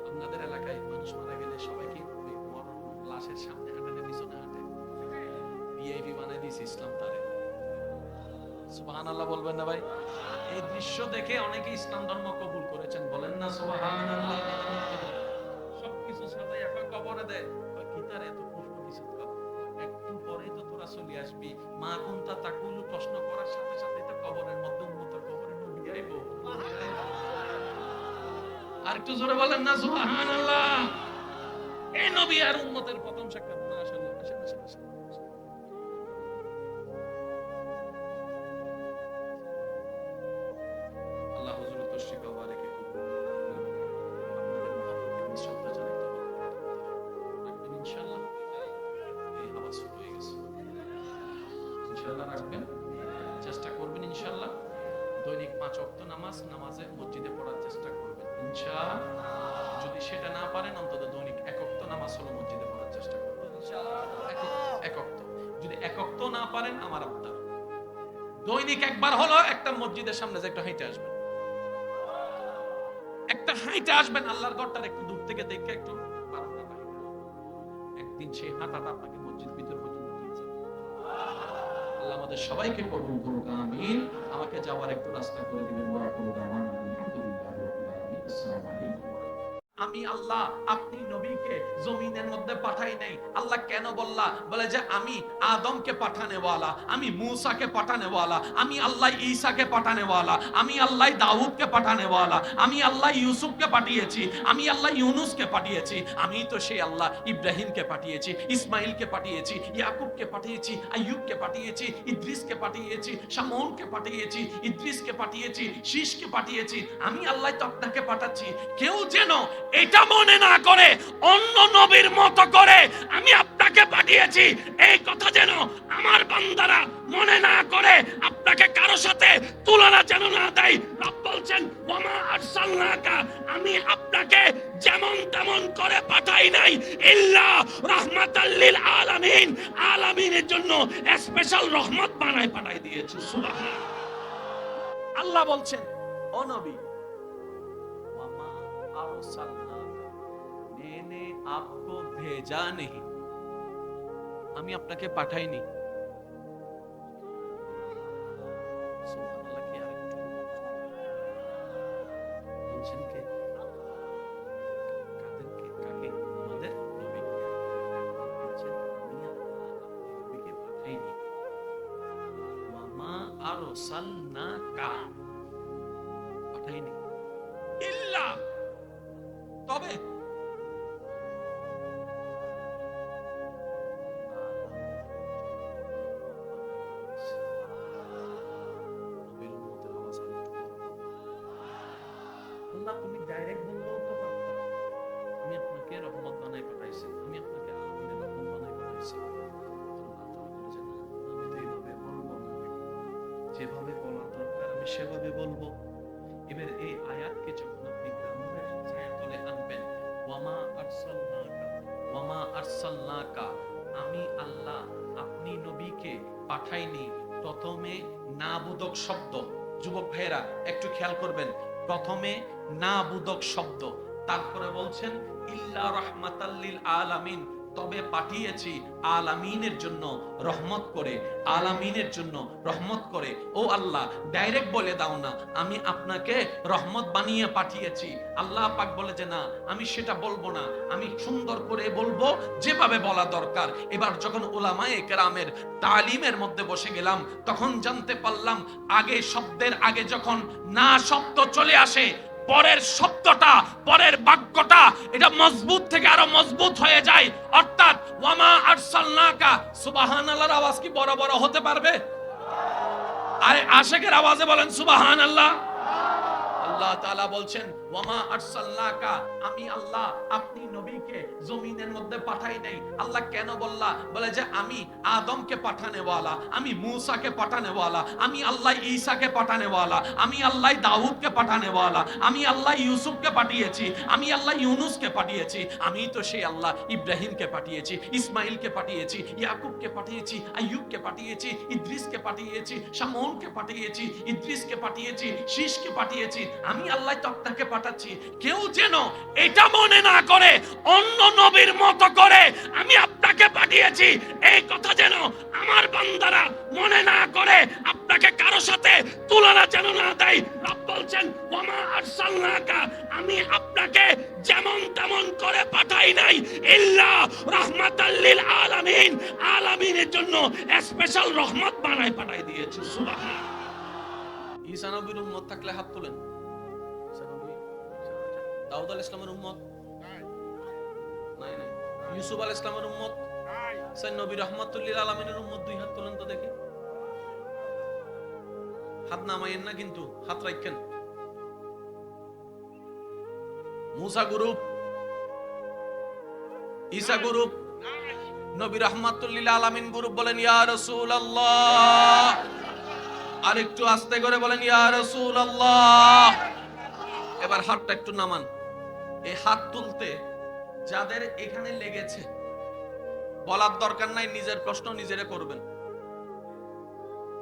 [SPEAKER 1] আপনাদের এলাকায় মানুষ মারা গেলে সবাই কি মরণ লাশের সামনে হাঁটে না পিছনে হাঁটে? ভিআইপি বানাই দিয়েছে ইসলাম তারে, সুবহানাল্লাহ বলবেন না ভাই? এই দৃশ্য দেখে অনেকে ইসলাম ধর্ম কবুল করেছেন, বলেন না সুবহানাল্লাহ? সবকিছু সাজাই এখন কবরে দেয়, কি তার এত পুষ্প দিছিস, একটু পরেই তো তোরা চলে আসবি, মা কুনতা তাকুলু প্রশ্ন করার সাথে সাথে তো কবরের মধ্যে উম্মতের কবরে নবী আইবো। আর একটু জোরে বলেন না সুবহানাল্লাহ? এই নবী আর উম্মতের প্রথম সাক্ষাৎ না, আসলে আসেন আসেন আসেন। আল্লাহ হুজুরের তশরিফ বারেকে কবুল করুন। আপনাদের মহব্বতকে শ্রদ্ধা জানাতে রাখবেন ইনশাআল্লাহ। এই আওয়াজ শুরু হয়ে গেছে, ইনশাআল্লাহ রাখবেন, চেষ্টা করবেন ইনশাআল্লাহ। দৈনিক 5 ওয়াক্ত নামাজে মসজিদে পড়ার চেষ্টা করবেন ইনশাআল্লাহ। যদি সেটা না পারেন অন্তত দৈনিক 1 ওয়াক্ত নামাজ হলো মসজিদে পড়ার চেষ্টা করবেন ইনশাআল্লাহ। 1 ওয়াক্ত, যদি 1 ওয়াক্ত না পারেন আমার আপনার দৈনিক একবার হলো একটা মসজিদের সামনে যে একটা হেঁটে আসবেন, একটা হাইটে আসবেন, আল্লাহর ঘরটার একটু দূর থেকে দেখে একটু বারান্দা বাইরে, একদিন সেই হাঁটাটা আপনাকে মসজিদ ভিতর পর্যন্ত নিয়ে যাবে। আল্লাহ আমাদের সবাইকে কবুল করুক, আমিন। আমাকে যাওয়ার একটু রাস্তা করে দিবেন। ওয়া আখিরু দাওয়ানা আলহামদুলিল্লাহি রাব্বিল আলামিন। আসসালামু আলাইকুম। আমি আল্লাহ আপনি নবীকে জমিনের মধ্যে পাঠাই নাই। আল্লাহ কেন বললা? বলে যে আমি আদমকে পাঠানেওয়ালা, আমি মূসাকে পাঠানেওয়ালা, আমি আল্লাহ ঈসাকে পাঠানেওয়ালা, আমি আল্লাহ দাউদকে পাঠানেওয়ালা, আমি আল্লাহ ইউসুফকে পাঠিয়েছি, আমি আল্লাহ ইউনুসকে পাঠিয়েছি, আমি তো সেই আল্লাহ ইব্রাহিমকে পাঠিয়েছি, ইসমাইলকে পাঠিয়েছি, ইয়াকুবকে পাঠিয়েছি, আইয়ুবকে পাঠিয়েছি, ইদ্রিসকে পাঠিয়েছি, শামউনকে পাঠিয়েছি, ইদ্রিসকে পাঠিয়েছি, শীষকে পাঠিয়েছি। আমি আল্লাহ তো আপনাকে পাঠাচ্ছি। কেউ যেন এটা মনে না করে অন্য নবীর মতো করে আমি আপনাকে পাঠিয়েছি, এই কথা যেন আমার বান্দারা মনে না করে, আপনাকে কারো সাথে তুলনা যেন না দেয়। রব বলছেন ওয়ামা আরসালনাকা, আমি আপনাকে যেমন তেমন করে পাঠাই নাই, ইল্লা রাহমাতাল লিল আলামিন, আলামিনের জন্য স্পেশাল রহমত বানায় পাঠাই দিয়েছি। সুবহানাল্লাহ। আল্লাহ বলছেন ও নবী, ওয়ামা আরসালনাকা, मैंने आपको भेजा नहीं, আমি আপনাকে পাঠাইনি। সুবহানাল্লাহ। কি আরেকটু বলছেন কে? কাদেরকে? কাকে? আমাদের নবীকে বলছেন আমি আল্লাহ নবীকে পাঠাইনি। ওয়ামা আরসালনাকা, পাঠাইনি, ইল্লা, তবে আল্লাহ তুমি ডাইরেক্ট বললেও তো পারতা, আমি আপনাকে রহমত বানাই পাঠাইছি, আমি আপনাকে আলামিনের রহমত বানাই পাঠাইছি। আল্লাহ তাআলা বলেছেন আমি তো এইভাবে বলবো না, যেভাবে বলা দরকার আমি সেভাবে বলবো। এবার এই আয়াতকে যখন আপনি গ্রামারের ছায়াতলে আনবেন, ওয়ামা আরসালনাকা, ওয়ামা আরসালনাকা, আমি আল্লাহ আপনি নবীকে পাঠাইনি। প্রথমে না বোধক শব্দ, যুবক ভাইয়েরা একটু খেয়াল করবেন, প্রথমে না বোধক শব্দ, তারপরে বলছেন ইল্লা রাহমাতাল লিল আলামিন, তবে পাঠিয়েছি আলামিনের জন্য রহমত করে, আলামিনের জন্য রহমত করে। ও আল্লাহ ডাইরেক্ট বলে দাও না আমি আপনাকে রহমত বানিয়ে পাঠিয়েছি। আল্লাহ পাক বলে যে না, আমি সেটা বলবো না, আমি সুন্দর করে বলবো যেভাবে বলা দরকার। এবার যখন উলামায়ে কেরামের তালিমের মধ্যে বসে গেলাম, তখন জানতে পারলাম আগে শব্দের আগে যখন না শব্দ চলে আসে, পরের শব্দটা, পরের বাক্যটা এটা মজবুত থেকে আরো মজবুত হয়ে যায়। অর্থাৎ ওয়ামা আরসালনাকা, সুবহানাল্লাহর আওয়াজ কি বড় বড় হতে পারবে? আরে আশিকের আওয়াজে বলেন সুবহানাল্লাহ। আল্লাহ তাআলা বলছেন ওয়ামা আরসালনাকা, আমি আল্লাহ আপনি নবীকে জমিনের মধ্যে পাঠাই নাই। আল্লাহ কেন বললা? বলে যে আমি আদমকে পাঠানেওয়ালা, আমি মূসাকে পাঠানেওয়ালা, আমি আল্লাহ ঈসাকে পাঠানেওয়ালা, আমি আল্লাহ দাউদকে পাঠানেওয়ালা, আমি আল্লাহ ইউসুফকে পাঠিয়েছি, আমি আল্লাহ ইউনুসকে পাঠিয়েছি, আমি তো সেই আল্লাহ ইব্রাহিমকে পাঠিয়েছি, ইসমাইলকে পাঠিয়েছি, ইয়াকুবকে পাঠিয়েছি, আইয়ুবকে পাঠিয়েছি, ইদ্রিসকে পাঠিয়েছি, শামউনকে পাঠিয়েছি, ইদ্রিসকে পাঠিয়েছি, শীষকে পাঠিয়েছি। আমি আল্লাহ তো আপনাকে পাঠাচ্ছি। কেউ যেন এটা মনে না করে অন্য নবীর মতো করে আমি আপনাকে পাঠিয়েছি, এই কথা যেন আমার বান্দারা মনে না করে, আপনাকে কারো সাথে তুলনা যেন না দেয়। রব বলছেন ওয়ামা আরসালনাকা, আমি আপনাকে যেমন তেমন করে পাঠাই নাই, ইল্লা রাহমাতাল লিল আলামিন, আলামিনের জন্য স্পেশাল রহমত বানায় পাঠাই দিয়েছি। সুবহানাল্লাহ। ঈসা নবীর উম্মত থাকলে হাত তুলেন। দাউদ আলাইহিস সালামের উম্মত নাই, নাই। ইউসুফ আলাইহিস সালামের উম্মত, সাইয়্যিদ নবী রাহমাতুল লিল আলামিনের উম্মত, দুই হাত তুলেন তো দেখি। হাত নামাইয়েন না কিন্তু, হাত রাখেন। মুসা গ্রুপ, ঈসা গ্রুপ, নবী রাহমাতুল লিল আলামিন গ্রুপ, বলেন ইয়া রাসূলুল্লাহ। আর একটু আস্তে করে বলেন ইয়া রাসূলুল্লাহ। এবার হাতটা একটু নামান। এই হাত তুলতে যাদের এখানে লেগেছে বলার দরকার নাই, নিজের প্রশ্ন নিজেরে করবেন,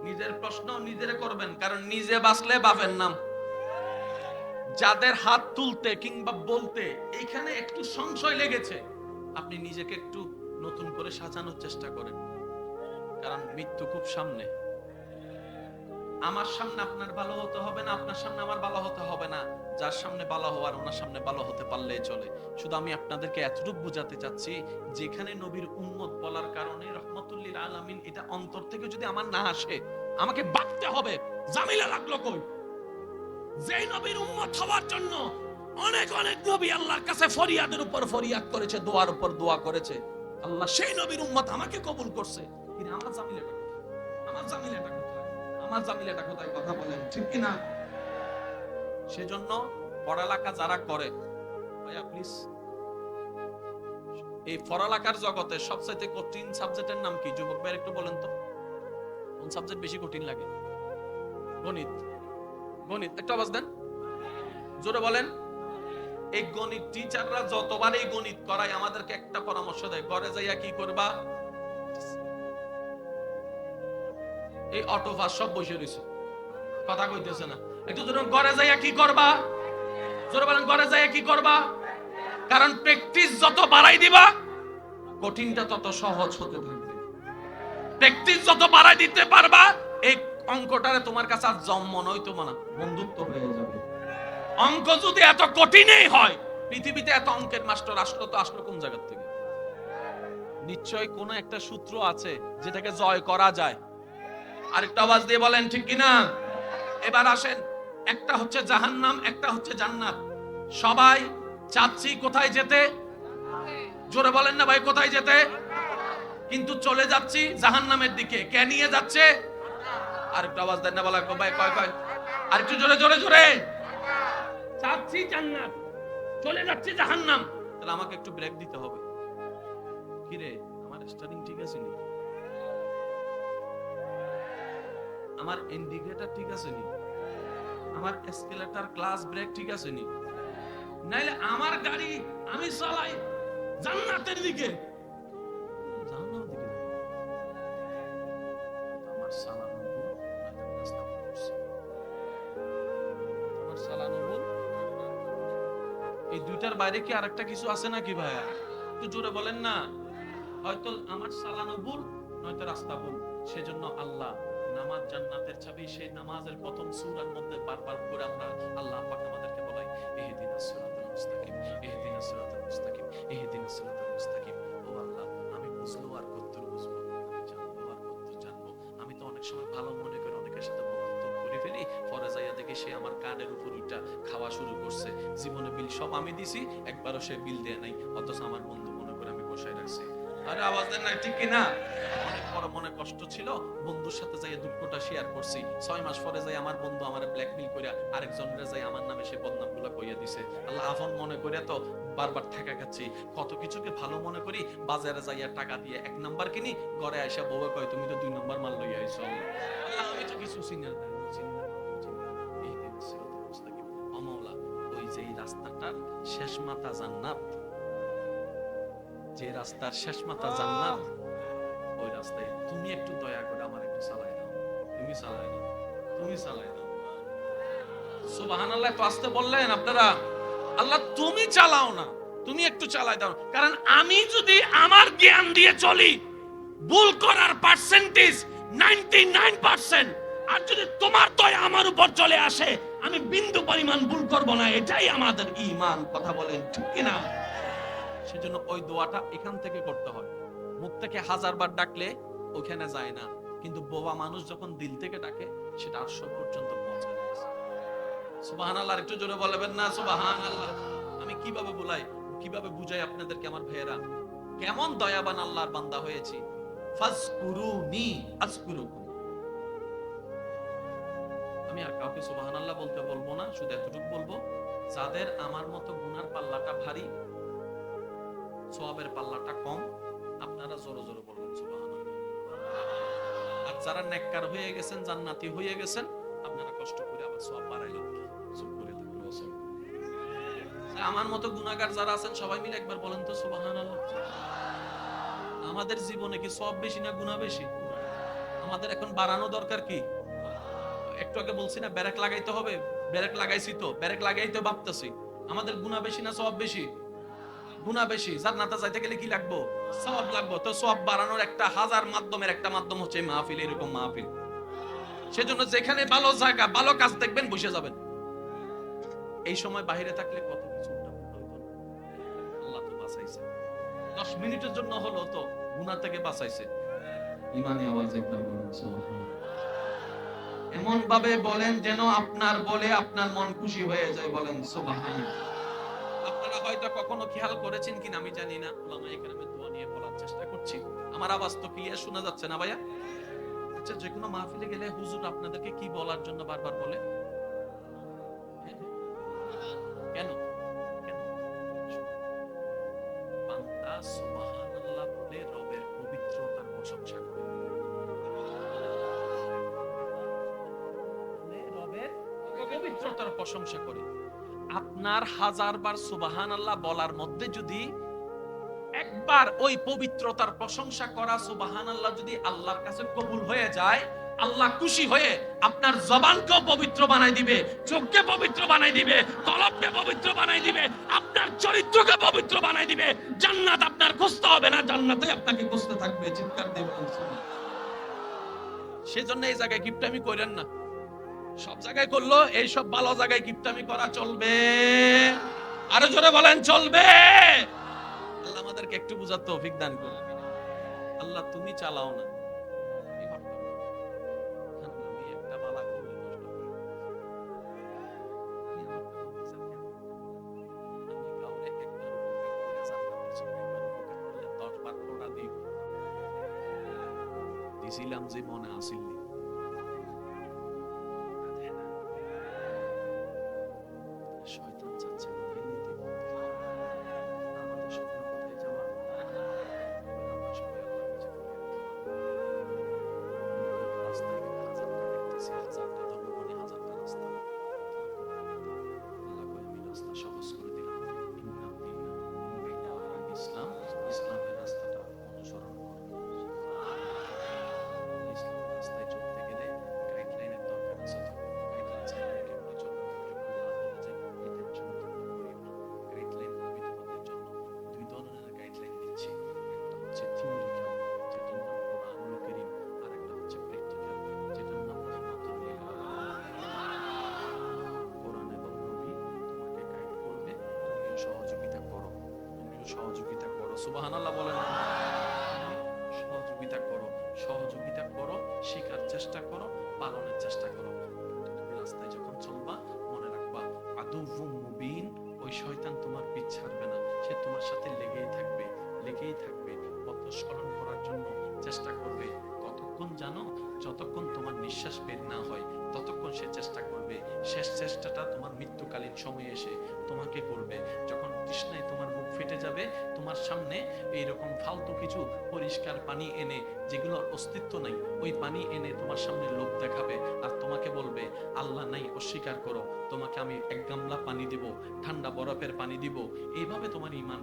[SPEAKER 1] নিজের প্রশ্ন নিজেরে করবেন, কারণ নিজে বাঁচলে বাপের নাম। যাদের হাত তুলতে কিংবা বলতে এখানে একটু সংশয় লেগেছে, আপনি নিজেকে একটু নতুন করে সাজানোর চেষ্টা করেন, কারণ মৃত্যু খুব সামনে। আমার সামনে আপনার ভালো হতে হবে না, আপনার সামনে আমার ভালো হতে হবে না। যার সামনে ভালো হওয়ার ওনার সামনে ভালো হতে পারলেই চলে। শুধু আমি আপনাদেরকে এতটুকু বোঝাতে চাচ্ছি, যেখানে নবীর উম্মত বলার কারণে রহমাতুল্লিল আলামিন, এটা অন্তর থেকে যদি আমার না আসে, আমাকে বাঁচতে হবে।
[SPEAKER 2] জামিলা লাগলো কই? যেই নবীর উম্মত হওয়ার জন্য অনেক অনেক নবী আল্লাহর কাছে ফরিয়াদের উপর ফরিয়াদ করেছে, দোয়ার উপর দোয়া করেছে, আল্লাহ সেই নবীর উম্মত আমাকে কবুল করছে। কিন্তু আমার জামিলাটা কোথায়? আমার জামিলাটা কোথায়? আমার জামিলাটা কোথায়? কথা বলেন ঠিক কি না?
[SPEAKER 1] সেজন্য পড়ালেখা যারা করে, ভাইয়া প্লিজ, এই পড়ালেখার জগতে সবচেয়ে কঠিন সাবজেক্টের নাম কি? যুবক ভাই একটু বলেন তো, কোন সাবজেক্ট বেশি কঠিন লাগে? গণিত। গণিত, একটু আওয়াজ দেন, জোরে বলেন। এই গণিত টিচাররা যতবার এই গণিত করায় আমাদেরকে একটা পরামর্শ দেয়, ঘরে যাইয়া কি করবা? এই অটোপাস সব বসে রয়েছে, কথা কইতেছে না। একটু জোরে, ঘরে যাইয়া কি করবা? জোরে বলেন, ঘরে যাইয়া কি করবা? কারণ প্র্যাকটিস যত বাড়াই দিবা, কঠিনটা তত সহজ হতে থাকবে। প্র্যাকটিস যত বাড়াই দিতে পারবা, এই অঙ্কটারে তোমার কাছে আর জন্ম নয়তো না, বন্ধুত্ব হয়ে যাবে। অঙ্ক যদি এত কঠিনই হয়, পৃথিবীতে এত অঙ্কের মাস্টার আসলো তো আসলো কোন জায়গা থেকে? নিশ্চয় কোন একটা সূত্র আছে যেটাকে জয় করা যায়। আরেকটা আওয়াজ দিয়ে বলেন ঠিক কিনা? এবার আসেন, একটা হচ্ছে জাহান্নাম, একটা হচ্ছে জান্নাত। সবাই চাচ্ছি কোথায় যেতে? জোরে বলেন না ভাই, কোথায় যেতে? কিন্তু চলে যাচ্ছি জাহান্নামের দিকে। কে নিয়ে যাচ্ছে? আরেকটা আওয়াজ দেন না, বলা ভাই কয় কয়, আরেকটু জোরে জোরে জোরে। চাচ্ছি জান্নাত, চলে যাচ্ছি জাহান্নাম। তাহলে আমাকে একটু ব্রেক দিতে হবে। কি রে, আমার স্টার্টিং ঠিক আছে নি? আমার ইন্ডিকেটর ঠিক আছে নি? আমার এসকেলেটর ক্লাস ব্রেক ঠিক আছে নি? নাইলে আমার গাড়ি আমি চালাই জান্নাতের দিকে, জাহান্নামের দিকে। আমার সালানো ভুল, রাস্তা করছি। আমার সালানো ভুল। এই দুইটার বাইরে কি আরেকটা কিছু আছে নাকি ভাইয়া? একটু জোরে বলেন না। হয়তো আমার সালানো ভুল, নয়তো রাস্তা ভুল। সেজন্য আল্লাহ নামাজ জান্নাতের চাবি, সেই নামাজের প্রথম সূরার মধ্যে বারবার করে আমরা আল্লাহ পাক আমাদেরকে বলাই, ইহদিনাস সিরাতাল মুস্তাকিম, ইহদিনাস সিরাতাল মুস্তাকিম, ইহদিনাস সিরাতাল মুস্তাকিম। ও আল্লাহ, আমি বুঝলো আর কতদূর বুঝবো, আমি জানবো আর কতদূর জানবো। আমি তো অনেক সময় ভালো মনে করে অনেকের সাথে বন্ধুত্ব করে ফেলি, পরে যাইয়া দেখি সে আমার কানের উপর উঠা খাওয়া শুরু করছে। জীবনে বিল সব আমি দিছি, একবারও সে বিল দেয় নাই, অথচ আমার বন্ধু মনে করে আমি বসায় রাখছি। আরে আওয়াজ দেন না, ঠিক কিনা? অনেক বড় মনে কষ্ট ছিল, বন্ধুর সাথে যাই দুঃখটা শেয়ার করছি। 6 মাস পরে যাই আমার বন্ধু আমারে ব্ল্যাকমেইল করে আরেকজনের যাই আমার নামে সে বদনামগুলো কইয়া দিছে। আল্লাহ আপন মনে করে তো বারবার ঠেকা খাচ্ছি। কত কিছুকে ভালো মনে করি, বাজারে যাইয়া টাকা দিয়ে 1 নাম্বার কিনি, ঘরে আইসা বউয়ে কয় তুমি তো 2 নাম্বার মাল লইয়া আইছো। আল্লাহ আমি তো কিছু চিনি না, এই দিন সিরাতুল মুস্তাকিম। ও মাওলা, ওই যে রাস্তাটার শেষ মাথা জান্নাত, যে রাস্তার শেষ মাথা জান্নাত, ওই রাস্তায় তুমি একটু দয়া করে আমার একটু চালাই দাও। তুমি চালাই দাও, তুমি চালাই দাও। সুবহানাল্লাহ, তো আসতে বললেন আপনারা। আল্লাহ তুমি চালাও না, তুমি একটু চালাই দাও। কারণ আমি যদি আমার জ্ঞান দিয়ে চলি, ভুল করার পার্সেন্টেজ 99%। আর যদি তোমার দয়া আমার উপর চলে আসে, আমি বিন্দু পরিমাণ ভুল করব না। এটাই আমাদের ঈমান। কথা বলেন ঠিক কিনা? সেজন্য ওই দোয়াটা এখান থেকে করতে হয়। মুখ থেকে 1000 বার ডাকলে ওখানে যায় না, কিন্তু বোবা মানুষ যখন দিল থেকে ডাকে সেটা 800 পর্যন্ত পৌঁছে যায়। সুবহানাল্লাহ, একটু জোরে বলবেন না সুবহানাল্লাহ। আমি কিভাবে বলাই, কিভাবে বুঝাই আপনাদেরকে আমার ভাইয়েরা, কেমন দয়াবান আল্লাহর বান্দা হয়েছি। ফাজকুরুনি আযকুরুকুম। আমি আর কাউকে সুবহানাল্লাহ বলতে বলবো না, শুধু এতটুকু বলবো, যাদের আমার মতো গুনার পাল্লাটা ভারী, সওয়াবের পাল্লাটা কম, আপনারা জোরে জোরে বলবেন সুবহানাল্লাহ। আর যারা নেককার হয়ে গেছেন, জান্নাতি হয়ে গেছেন, আপনারা কষ্ট করে আবার সওয়াব বাড়াইলেন, চুপ করে থাকলে অসল। আমার মতো গুনাহগার যারা আছেন সবাই মিলে একবার বলেন তো সুবহানাল্লাহ। আমাদের জীবনে কি সওয়াব বেশি না গুনাহ বেশি? আমাদের এখন বাড়ানো দরকার কি? একটু আগে বলছি না ব্রেক লাগাইতে হবে, ব্রেক লাগাইছি তো, ব্রেক লাগাইতে ভাবতেছি। আমাদের গুনাহ বেশি না সওয়াব বেশি? গুনাহ বেশি। জান্নাতে যাইতে গেলে কি লাগবো? সওয়াব লাগবো। তো সওয়াব বাড়ানোর একটা 1000 মাধ্যমের একটা মাধ্যম হচ্ছে মাহফিল, এরকম মাহফিল। সেজন্য যেখানে ভালো জায়গা, ভালো কাজ দেখবেন, বসে যাবেন। এই সময় বাইরে থাকলে কত কিছু উল্টাপাল্টা হইতো না। আল্লাহ তো বাঁচাইছে, 10 মিনিটের জন্য হলো তো গুনাহ থেকে বাঁচাইছে। ইমানি আওয়াজ একবার বলুন সুবহানাল্লাহ। এমন ভাবে বলেন যেন আপনার বলে আপনার মন খুশি হয়ে যায়, বলেন সুবহানাল্লাহ। আপনারা হয়তো কখনো খেয়াল করেছেন কিনা আমি জানি না, উলামায়ে কেরামের দোয়া নিয়ে বলার চেষ্টা করছি। আমার আওয়াজ তো ক্লিয়ার শোনা যাচ্ছে না ভাইয়া? আচ্ছা, যে কোনো মাহফিলে গেলে হুজুর আপনাদেরকে কি বলার জন্য বারবার বলে? হ্যাঁ? কেন? কেন? বান্দা সুবহানাল্লাহ বলে রবের পবিত্রতার প্রশংসা করে। রবের পবিত্রতার প্রশংসা করে। আপনার 1000 বার সুবহানাল্লাহ বলার মধ্যে যদি একবার ওই পবিত্রতার প্রশংসা করা সুবহানাল্লাহ যদি আল্লাহর কাছে কবুল হয়ে যায়, আল্লাহ খুশি হয়ে আপনার জবানকে পবিত্র বানাই দিবে, চোখকে পবিত্র বানাই দিবে, কলবকে পবিত্র বানাই দিবে, আপনার চরিত্রকে পবিত্র বানাই দিবে। জান্নাত আপনার খুঁজতে হবে না, জান্নাতে আপনাকে খুঁজতে থাকবে। চিৎকার দিয়ে বলুন সুবহানাল্লাহ। সেজন্য এই জায়গায় কিপটামি করেন না। সব জায়গায় করলো, এই সব ভালো জায়গায় কিপটামি করা চলবে? আরো জোরে বলেন চলবে? আল্লাহ আমাদেরকে একটু বুঝার তৌফিক দান করুন। আল্লাহ তুমি চালাও না, আমি পারতাম না। আমি একটা বালা করলে নষ্ট করে। আমি আমার কোনো বিচার কেন? আমি কাউরে একবার উপকার করে জান্নাতের জন্য একবার উপকার করলে 10 বার খোঁড়া দিই। দিছিলাম যে মনে আসিলনি। শয়তান চাচ্ছে কোথায় নিয়ে দিব। আমাদের স্বপ্ন কোথায় যাওয়া? আমরা সবাই আল্লাহর কাছে রাস্তায় 1000টা দেখতেছি, 1000টা ধর্ম মানে 1000টা রাস্তা। আল্লাহ কয় আমি রাস্তা সহজ করে দিলাম। ইসলাম, ইসলামের রাস্তাটা অনুসরণ করো। ইসলামের রাস্তায় চলতে গেলে গাইডলাইনের দরকার আছে তো। গাইডলাইন ছাড়া কেমনে চলবে? আল্লাহ বলে যে এই টেনশন তোমরা করিও না। গাইডলাইন আমি তোমাদের জন্য 2 ধরনের গাইডলাইন দিচ্ছি। একটা হচ্ছে থিওরিক্যাল, যেটার নাম কোরআনুল কারীম, আর একটা হচ্ছে প্র্যাকটিক্যাল, যেটার নাম রাহমাতুল লিল আলামিন। কোরআন এবং নবী তোমাকে গাইড করবে, তুমিও সহযোগিতা করো, তুমিও সহযোগিতা করো। সুবহানাল্লাহ বলেন। সহযোগিতা করো, সহযোগিতা করো, শেখার চেষ্টা করো, পালনের চেষ্টা করো। কিন্তু তুমি রাস্তায় যখন চলবা মনে রাখবা আদুউম মুবিন, ওই শয়তান তোমার পিছ ছাড়বে না, সে তোমার সাথে লেগেই থাকবে, লেগেই থাকবে, পথ স্খলন করার জন্য চেষ্টা করবে। কতক্ষণ জানো? যতক্ষণ তোমার নিঃশ্বাস বের না হয় ততক্ষণ সে চেষ্টা করবে। শেষ চেষ্টাটা তোমার মৃত্যুকালীন সময়ে এসে তোমাকে করবে। যখন তৃষ্ণায় তোমার বুক ফেটে যাবে, তোমার সামনে এইরকম ফালতু কিছু পরিষ্কার পানি এনে, যেগুলোর অস্তিত্ব নাই, ওই পানি এনে তোমার সামনে লোভ দেখাবে আর তোমাকে বলবে আল্লাহ নাই, অস্বীকার করো, তোমাকে আমি 1 গামলা পানি দিব, ঠান্ডা বরফের পানি দিব। এইভাবে তোমার ঈমান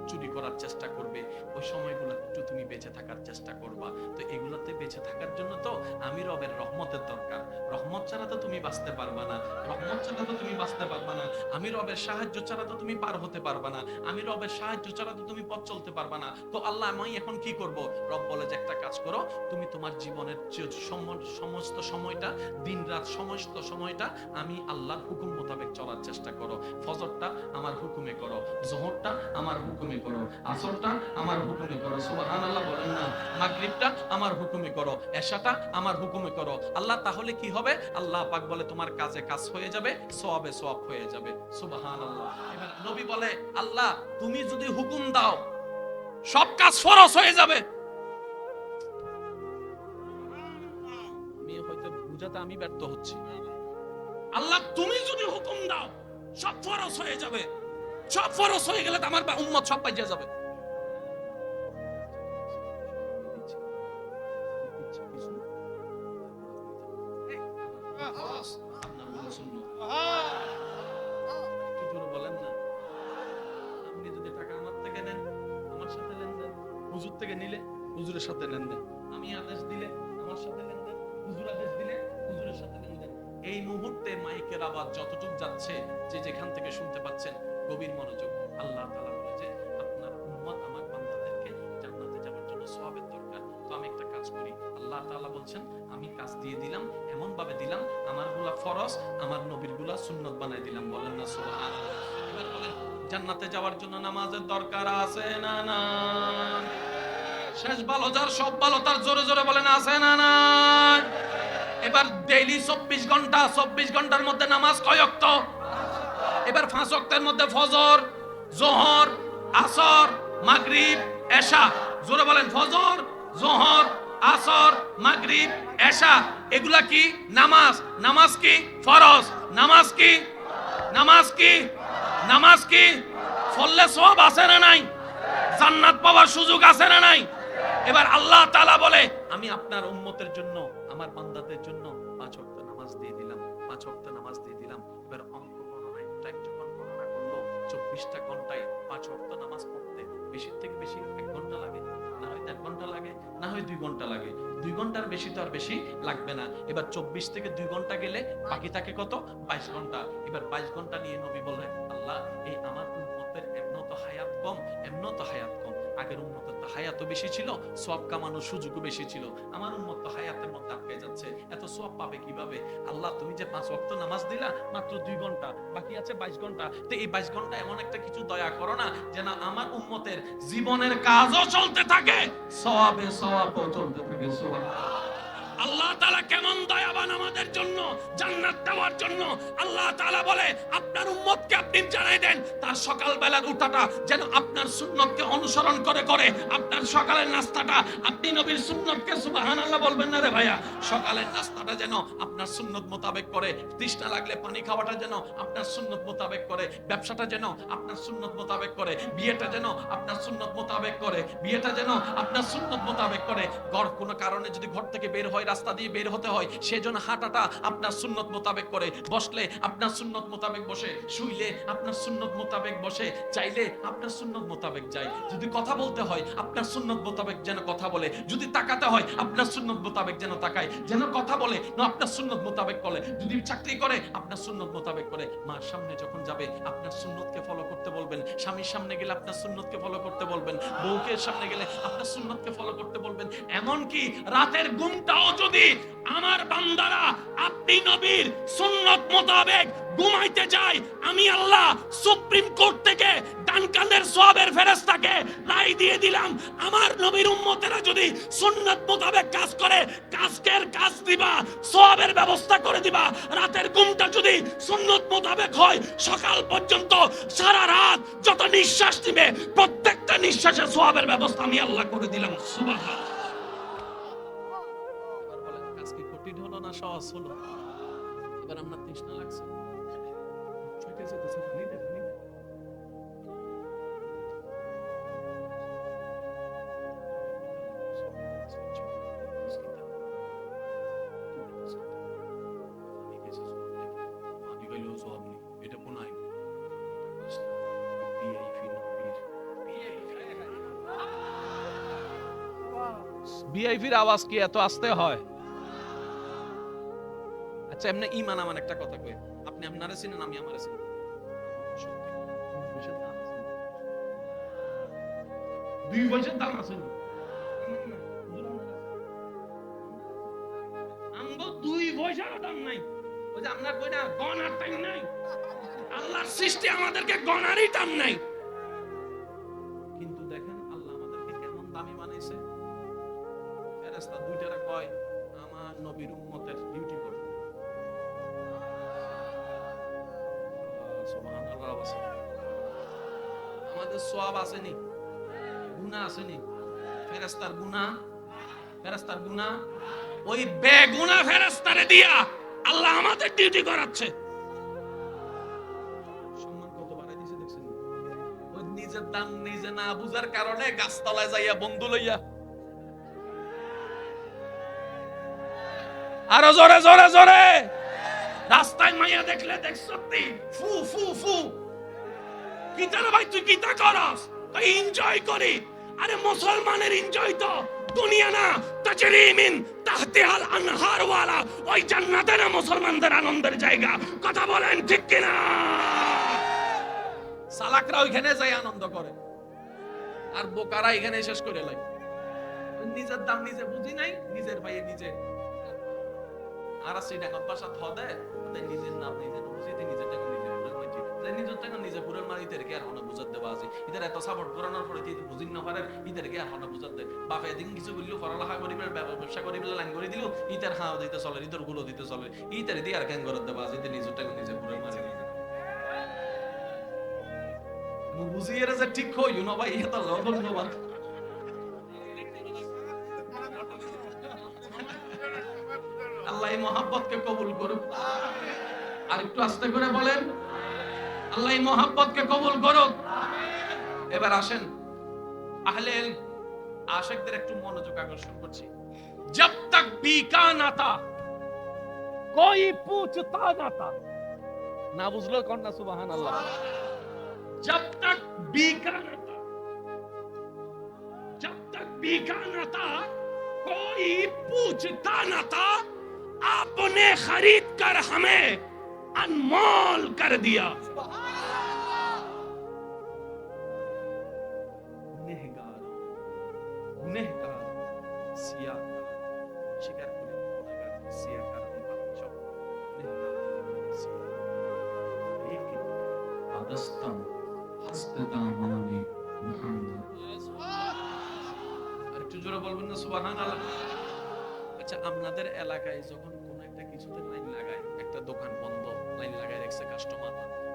[SPEAKER 1] চুরি করার চেষ্টা করবে। ওই সময়গুলো একটু তুমি বেঁচে থাকার চেষ্টা করবা। তো এগুলাতে বেঁচে থাকার জন্য তো আমি রবের রহমতের দরকার। রহমত ছাড়া তো তুমি বাঁচতে পারবা না, রহমত ছাড়া তো তুমি বাঁচতে পারবা না। আমি রবের সাহায্য ছাড়া তো তুমি পার হতে পারবা না, আমি রবের সাহায্য ছাড়া তো তুমি পথ চলতে পারবা না। তো আল্লাহ আমি এখন কি করব? রব বলে যে একটা কাজ করো, তুমি তোমার জীবনের সমস্ত সময়টা, দিন রাত সমস্ত সময়টা আমি আল্লাহর হুকুম মোতাবেক চলার চেষ্টা করো। ফজরটা আমার হুকুমে করো, জোহরটা আমার হুকুমে করো, আসরটা আমার হুকুমে করো। সুবহানাল্লাহ বলেন না? মাগরিবটা আমার হুকুমে করো, এশাটা আমার হুকুমে করো। আল্লাহ তাহলে কি হবে? আল্লাহ পাক বলে তোমার কাজে কাজ হয়ে যাবে, সওয়াবে সওয়াব হয়ে যাবে। সুবহানাল্লাহ। এবার নবী বলে আল্লাহ তুমি যদি হুকুম দাও সব কাজ ফরজ হয়ে যাবে। আমি হয়তো বুঝাতে আমি ব্যর্থ হচ্ছি। আল্লাহ তুমি যদি হুকুম দাও সব ফরজ হয়ে যাবে, সব ফরজ হয়ে গেলে তো আমার উম্মত সব পাইয়া যাবে। একটু জোরে বলেন না। আপনি যদি টাকা আমার থেকে নেন, আমার সাথে লেনদেন। হুজুর থেকে নিলে হুজুরের সাথে লেনদেন। আমি আদেশ দিলে আমার সাথে লেনদেন, হুজুর আদেশ দিলে হুজুরের সাথে লেনদেন। এই মুহূর্তে মাইকের আওয়াজ যতটুকু যাচ্ছে, যে যেখান থেকে শুনতে পাচ্ছেন, গভীর মনোযোগ। আল্লাহ তাআলা বলে যে আপনার উম্মত আমার বান্দাদেরকে জান্নাতে যাওয়ার জন্য সওয়াবের দরকার। তো আমি একটা কাজ করি, আল্লাহ আল্লাহ তাআলা বলছেন আমি কাজ দিয়ে দিলাম, এমন ভাবে দিলাম আমারগুলা ফরজ, আমার নবীরগুলা সুন্নত বানাই দিলাম। বলেন না সুবহানাল্লাহ। এবার বলেন জান্নাতে যাওয়ার জন্য নামাজের দরকার আছে না না? শেষ ভালো যার সব ভালো তার জোরে জোরে বলেন আছে না না? এবার ডেইলি 24 ঘন্টা, 24 ঘন্টার মধ্যে নামাজ কয় ওয়াক্ত? এবার 5 ওয়াক্তের মধ্যে ফজর, যোহর, আসর, মাগরিব, এশা। জোরে বলেন ফজর, যোহর, আসর, মাগরিব, এশা। এগুলা কি নামাজ? নামাজ কি ফরজ? নামাজ কি? নামাজ কি? নামাজ কি? ফললে সওয়াব আছে না নাই? জান্নাত পাওয়ার সুযোগ আছে না নাই? এবার আল্লাহ তাআলা বলে আমি আপনার উম্মতের জন্য, আমার বান্দাদের জন্য 5 ওয়াক্ত নামাজ দিয়ে দিলাম, 5 ওয়াক্ত নামাজ দিয়ে দিলাম। এবার অঙ্ক গণনায় টাইম যখন গণনা করলো 24টা ঘন্টায় 5 ওয়াক্ত নামাজ পড়তে বেশি থেকে বেশি 1 ঘন্টা লাগে, না হয় 1.5 ঘন্টা লাগে, না হয় 2 ঘন্টা লাগে। 2 ঘন্টার বেশি তো আর বেশি লাগবে না। এবার 24 থেকে 2 ঘন্টা গেলে বাকি থাকে কত? 22 ঘন্টা। এবার 22 ঘন্টা নিয়ে নবী বললেন আল্লাহ এই আমার উম্মতের এমনও তো হায়াত কম, এমনও তো হায়াত কম। আগের উম্মতের তো হায়াতও বেশি ছিল, সওয়াব কামানোর সুযোগও বেশি ছিল। আমার উম্মত তো হায়াতের মধ্যে আটকে যাচ্ছে, এত সওয়াব পাবে কিভাবে? আল্লাহ তুমি যে 5 ওয়াক্ত নামাজ দিলা মাত্র 2 ঘন্টা, বাকি আছে 22 ঘন্টা। তো এই 22 ঘন্টা এমন একটা কিছু দয়া করো না যেন আমার উম্মতের জীবনের কাজও চলতে থাকে, সওয়াবে সওয়াবও চলতে থাকে। সুবহানাল্লাহ। আল্লাহ তাআলা কেমন দয়াবান আমাদের জন্য, জান্নাত দেওয়ার জন্য। আল্লাহ তাআলা বলে আপনার উম্মতকে আপনি জানাই দেন তার সকাল বেলার উঠাটা যেন আপনার সুন্নতকে অনুসরণ করে করে, আপনার সকালের নাস্তাটা আপনি নবীর সুন্নতকে, সুবহানাল্লাহ বলবেন না রে ভাইয়া, সকালের নাস্তাটা যেন আপনার সুন্নত মোতাবেক করে, তৃষ্ণা লাগলে পানি খাওয়াটা যেন আপনার সুন্নত মোতাবেক করে, ব্যবসাটা যেন আপনার সুন্নত মোতাবেক করে, বিয়েটা যেন আপনার সুন্নত মোতাবেক করে, বিয়েটা যেন আপনার সুন্নত মোতাবেক করে। কোনো কারণে যদি ঘর থেকে বের হয়, রাস্তা দিয়ে বের হতে হয়, সেজন্য হাঁটাটা আপনার সুন্নত মোতাবেক করে, বসলে আপনার সুন্নত মোতাবেক বসে, শুইলে আপনার সুন্নত মোতাবেক বসে, চাইলে আপনার সুন্নত মোতাবেক যায়। যদি কথা বলতে হয় আপনার সুন্নত মোতাবেক যেন কথা বলে, যদি তাকাতে হয় আপনার সুন্নত মোতাবেক যেন তাকায়, যেন কথা বলে না আপনার সুন্নত মোতাবেক বলে, যদি চাকরি করে আপনার সুন্নত মোতাবেক করে। মার সামনে যখন যাবে আপনার সুন্নতকে ফলো করতে বলবেন, স্বামীর সামনে গেলে আপনার সুন্নতকে ফলো করতে বলবেন, বউকে সামনে গেলে আপনার সুন্নতকে ফলো করতে বলবেন। এমন কি রাতের ঘুমটাও যদি আমার বান্দারা আপনি নবীর সুন্নত মোতাবেক ঘুমাইতে যায়, আমি আল্লাহ সুপ্রিম কোর্ট থেকে ডান কাঁধের সওয়াবের ফেরেশতাকে রায় দিয়ে দিলাম আমার নবীর উম্মতেরা যদি সুন্নত মোতাবেক কাজ করে, কাজের কাজ দিবা, সওয়াবের ব্যবস্থা করে দিবা। রাতের ঘুমটা যদি সুন্নত মোতাবেক হয়, সকাল পর্যন্ত সারা রাত যত নিঃশ্বাস দিবে প্রত্যেকটা নিঃশ্বাসের সওয়াবের ব্যবস্থা আমি আল্লাহ করে দিলাম। সুবহানাল্লাহ। এবার বলেন কাজ কি কঠিন হলো না সহজ হলো? এবার আমরা তৃষ্ণা লাগছে, ছুটে যেতেছে, পানি দে, পানি দে। ভিআইপির আওয়াজ কি এত আস্তে হয়? আচ্ছা এমনি ঈমান আমার একটা কথা কই, আপনি আপনারে চিনেন, আমি আমারে চিনি। দুই পয়সার দাম আছে আমগো, 2 পয়সার দাম নাই। ওই যে আপনার কই না গনার টাইম নাই, আল্লাহর সৃষ্টি আমাদেরকে গনারই দাম নাই। কিন্তু দেখেন আল্লাহ আমাদেরকে কেমন দামি বানাইছে। ফেরেশতা দুইটারে কয় আমার নবীর উম্মতের ডিউটি করো। সুবহানাল্লাহ। আমাদের সওয়াব আসেনি, গুনাহ আসেনি, ফেরেশতার গুনাহ, ফেরেশতার গুনাহ, ওই বেগুনাহ ফেরেশতারে দিয়া আল্লাহ আমাদের ডিউটি করাচ্ছে। সম্মান কত বাড়াই দিয়েছে দেখছেন? ওই নিজের দাম নিজে না বুঝার কারণে গাছতলায় যাইয়া বন্ধু লইয়া, আরো জোরে জোরে জোরে, রাস্তায় মাইয়া দেখলে দেখছতি ফু ফু ফু, কিতা রে ভাই তুই কিতা করস? তুই এনজয় করি। আরে মুসলমানের এনজয় তো দুনিয়া না, তাজরি মিন তাহতিহাল আনহার ওয়ালা ওই জান্নাতে না মুসলমানদের আনন্দের জায়গা। কথা বলেন ঠিক কিনা? সালাকরা ওইখানে যায় আনন্দ করে, আর বোকারা এখানে শেষ করে লাগে। নিজের দাম নিজে বুঝি নাই, নিজের ভাইয়ে নিজে আর আছে টাকা বাসা ধদে তাই নিজের নাম নিজে বুঝিতে নিজের টাকা নিজে পুরো মাঝি যে নিজের টাকা নিজে পুরো মারিতে কে আর হনা বুঝাতে দেবা আছে ইদার এত সাপোর্ট করানোর পরে তুই বুঝিন না পারে ইদার কে আর হনা বুঝাতে বাপ এদিন কিছু বললো পড়ালেখা করিবে ব্যবসা করিবে লাইন করে দিল ইতার হাও দিতে চলে ইতার গুলো দিতে চলে ইতার দিয়ে আর কেন করে দেবা আছে নিজের টাকা নিজে পুরো মারি বুঝিয়ে যে ঠিক হই না ভাই এটা ধন্যবাদ আল্লাহ এই মহাব্বতকে কবুল করুক। আর একটু আস্তে করে বলেন আল্লাহ এই মহাব্বতকে কবুল করুক। এবার আসেন আহলে ইলম আশিকদের একটু মনোযোগ আকর্ষণ করছি। जब तक बीका ना था कोई पूछता ना था ना বুঝলো কোন না সুবহানাল্লাহ जब तक बीका ना था जब तक बीका ना था कोई पूछता ना था आपने खरीद कर हमें अनमोल कर दिया। गुनहगार गुनहगार सियाकार शिकार করে গুনাহগার সিয়াকার সব एक आदस्तम हस्तदामाने मुहम्मद আর একটু জোরে বলবেন না সুবহানাল্লাহ। আচ্ছা আপনাদের এলাকায় যখন কোন একটা কিছুতে লাইন লাগায় একটা দোকান বন্ধ লাইন লাগায় রাখছে কাস্টমার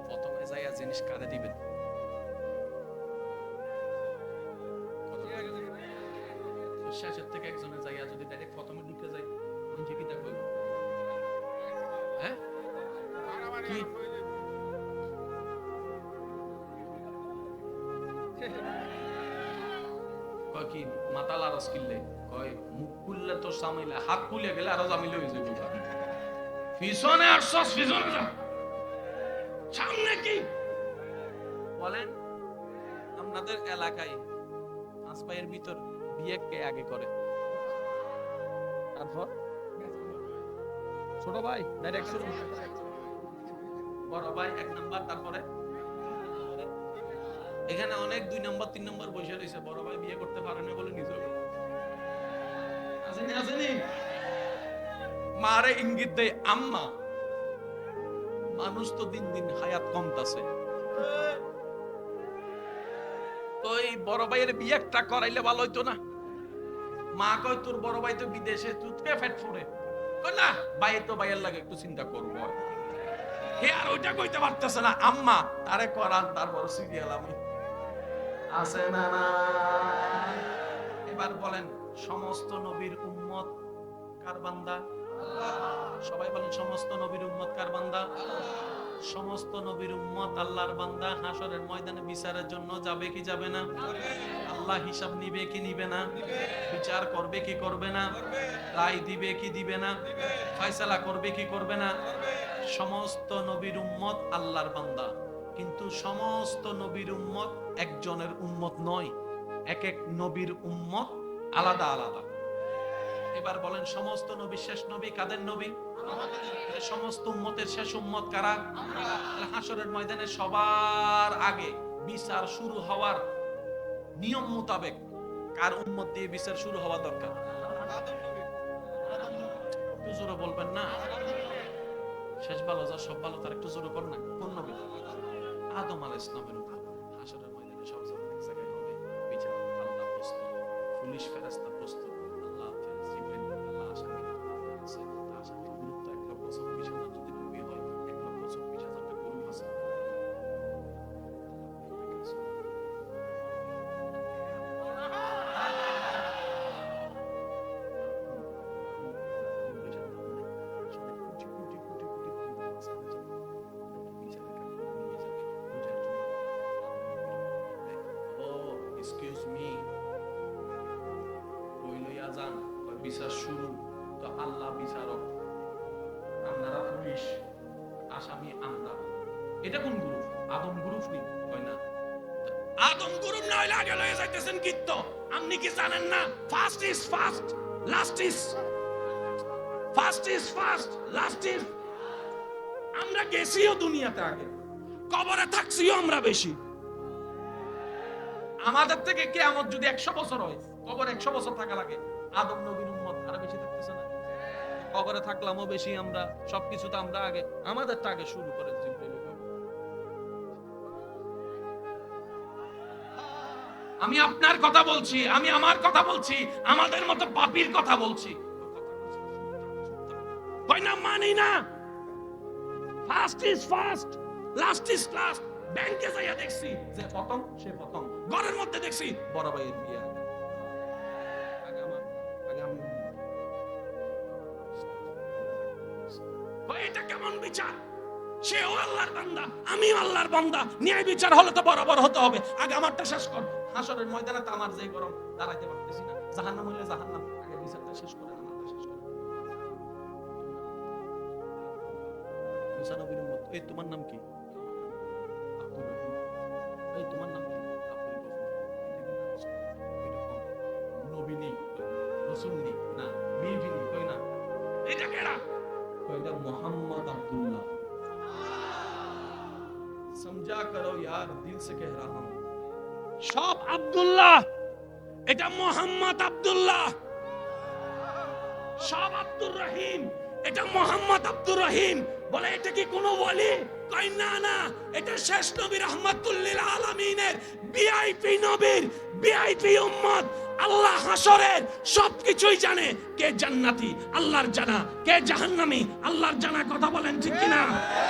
[SPEAKER 1] প্রথমে যাইয়া জিনিস কারে দিবেন শেষের থেকে একজনে যাইয়া যদি ডাইরেক্ট প্রথমে ঢুকে যায় কোন কি দেখো হ্যাঁ কি কয় কি মাতাল আরস কিনলে কয় মুখ খুললে তো সামাইলে হাত খুলে গেলে আরো জামিলে হয়ে যাবে পিছনে আর সস পিছনে যা সামনে কি বলেন আপনাদের এলাকায় পাঁচ ভাইয়ের ভিতর বিয়ে কে আগে করে তারপর ছোট ভাই ডাইরেক্ট শুরু বড় ভাই এক নাম্বার তারপরে এখানে অনেক 2 নম্বর 3 নম্বর বসে রয়েছে বড় ভাই বিয়ে করতে পারে না বলে নিজে আসেনি আসেনি মারে ইঙ্গিত দেয় আম্মা মানুষ তো দিন দিন হায়াত কমতাছে তো এই বড় ভাইয়ের বিয়েটা করাইলে ভালো হইতো না মা কয় তোর বড় ভাই তো বিদেশে তুই ফেট ফুড়ে কয় না ভাই তো ভাইয়ের লাগে একটু চিন্তা করবো হে আর ওইটা কইতে পারতেছে না আম্মা তারে করান তারপর সিরিয়াল আমি আছে না না এবার বলেন সমস্ত নবীর উম্মত কার বান্দা সবাই বলেন সমস্ত নবীর উম্মত কার বান্দা সমস্ত নবীর উম্মত আল্লাহর বান্দা হাসরের ময়দানে বিচারের জন্য যাবে কি যাবে না আল্লাহ হিসাব নিবে কি নিবে না বিচার করবে কি করবে না রায় দিবে কি দিবে না ফয়সালা করবে কি করবে না সমস্ত নবীর উম্মত আল্লাহর বান্দা কিন্তু সমস্ত নবীর উম্মত একজনের উম্মত নয় এক এক নবীর উম্মত আলাদা আলাদা এবার বলেন সমস্ত নবী শেষ নবী কাদের নবী সমস্ত উম্মতের শেষ উম্মত কারা হাসরের ময়দানে সবার আগে বিচার শুরু হওয়ার নিয়ম মোতাবেক কার উম্মত দিয়ে বিচার শুরু হওয়া দরকার একটু জোরে বলবেন না শেষ ভালো যা সব ভালো তার একটু জোরে কর না কোন নবী আদম আলাইহিস সালামের উপর হাসরের ময়দানে সব এক জায়গায় হবে বিচার আল্লাহ প্রস্তুত পুলিশ ফেরেশতা প্রস্তুত আল্লাহ জিবরিল আল্লাহ আসামি আছে তা আসামি গুরুত্ব 1,26,000 যদি নবী হয় 1,26,000 টা গরু আছে এক্সকিউজ মি কইলইয়া যান বিচার শুরু তো আল্লাহ বিচারক আপনারা পুলিশ আসামি আমরা এটা কোন গ্রুপ আদম গ্রুপ নি কয় না আদম গ্রুপ না হইলে আগে লয়ে যাইতেছেন গীত আপনি কি জানেন না first is first last is last is আমরা গেছিও দুনিয়াতে আগে কবরে থাকছিও আমরা বেশি
[SPEAKER 2] আমাদের থেকে কিয়ামত যদি 100 বছর হয়, কবর 100 বছর থাকা লাগে, আদম নবীর উম্মত আরো বেশি থাকতেছে না? কবরে থাকলামও বেশি আমরা, সবকিছু তো আমরা আগে, আমাদেরটা আগে শুরু করে জিবরাইল। আমি আপনার কথা বলছি, আমি আমার কথা বলছি, আমাদের মতো পাপীর কথা বলছি। কই না মানি না, first is first, last is last. ব্যাংকে যাইয়া দেখছি যে প্রথম সে প্রথম, ঘরের মধ্যে দেখছি বড় ভাইয়ের বিয়ে আগে আমার, আগে আমি। এটা কেমন বিচার? সেও আল্লাহর বান্দা, আমিও আল্লাহর বান্দা, ন্যায় বিচার হলে তো বরাবর হতে হবে। আগে আমারটা শেষ কর। হাসরের ময়দানে তো আমার যে গরম, দাঁড়াইতে পারতেছি না। জাহান্নাম হইলে জাহান্নাম, আগে বিচারটা শেষ করেন, আমারটা শেষ করেন। মুসা নবীর উম্মত, এই তোমার নাম কি? আব্দুর রহিম। এই তোমার নাম কি? আব্দুল গফুর। নবী নেই, রাসূল নেই, না বিবি নেই, কই না এটা কেডা? কই এটা মুহাম্মদ আব্দুল্লাহ। समझा करो यार, दिल से कह रहा हूं। সব আব্দুল্লাহ, এটা মোহাম্মদ আব্দুল্লাহ। সব আব্দুর রহিম, এটা মোহাম্মদ আব্দুর রহিম। বলে এটা কি কোনো ওলি? কই না না, এটা শেষ নবী রাহমাতুল লিল আলামিনের ভিআইপি নবীর ভিআইপি উম্মত। আল্লাহ হাসরের সবকিছুই জানে। কে জান্নাতি আল্লাহর জানা, কে জাহান্নামী আল্লাহর জানা। কথা বলেন ঠিক কিনা?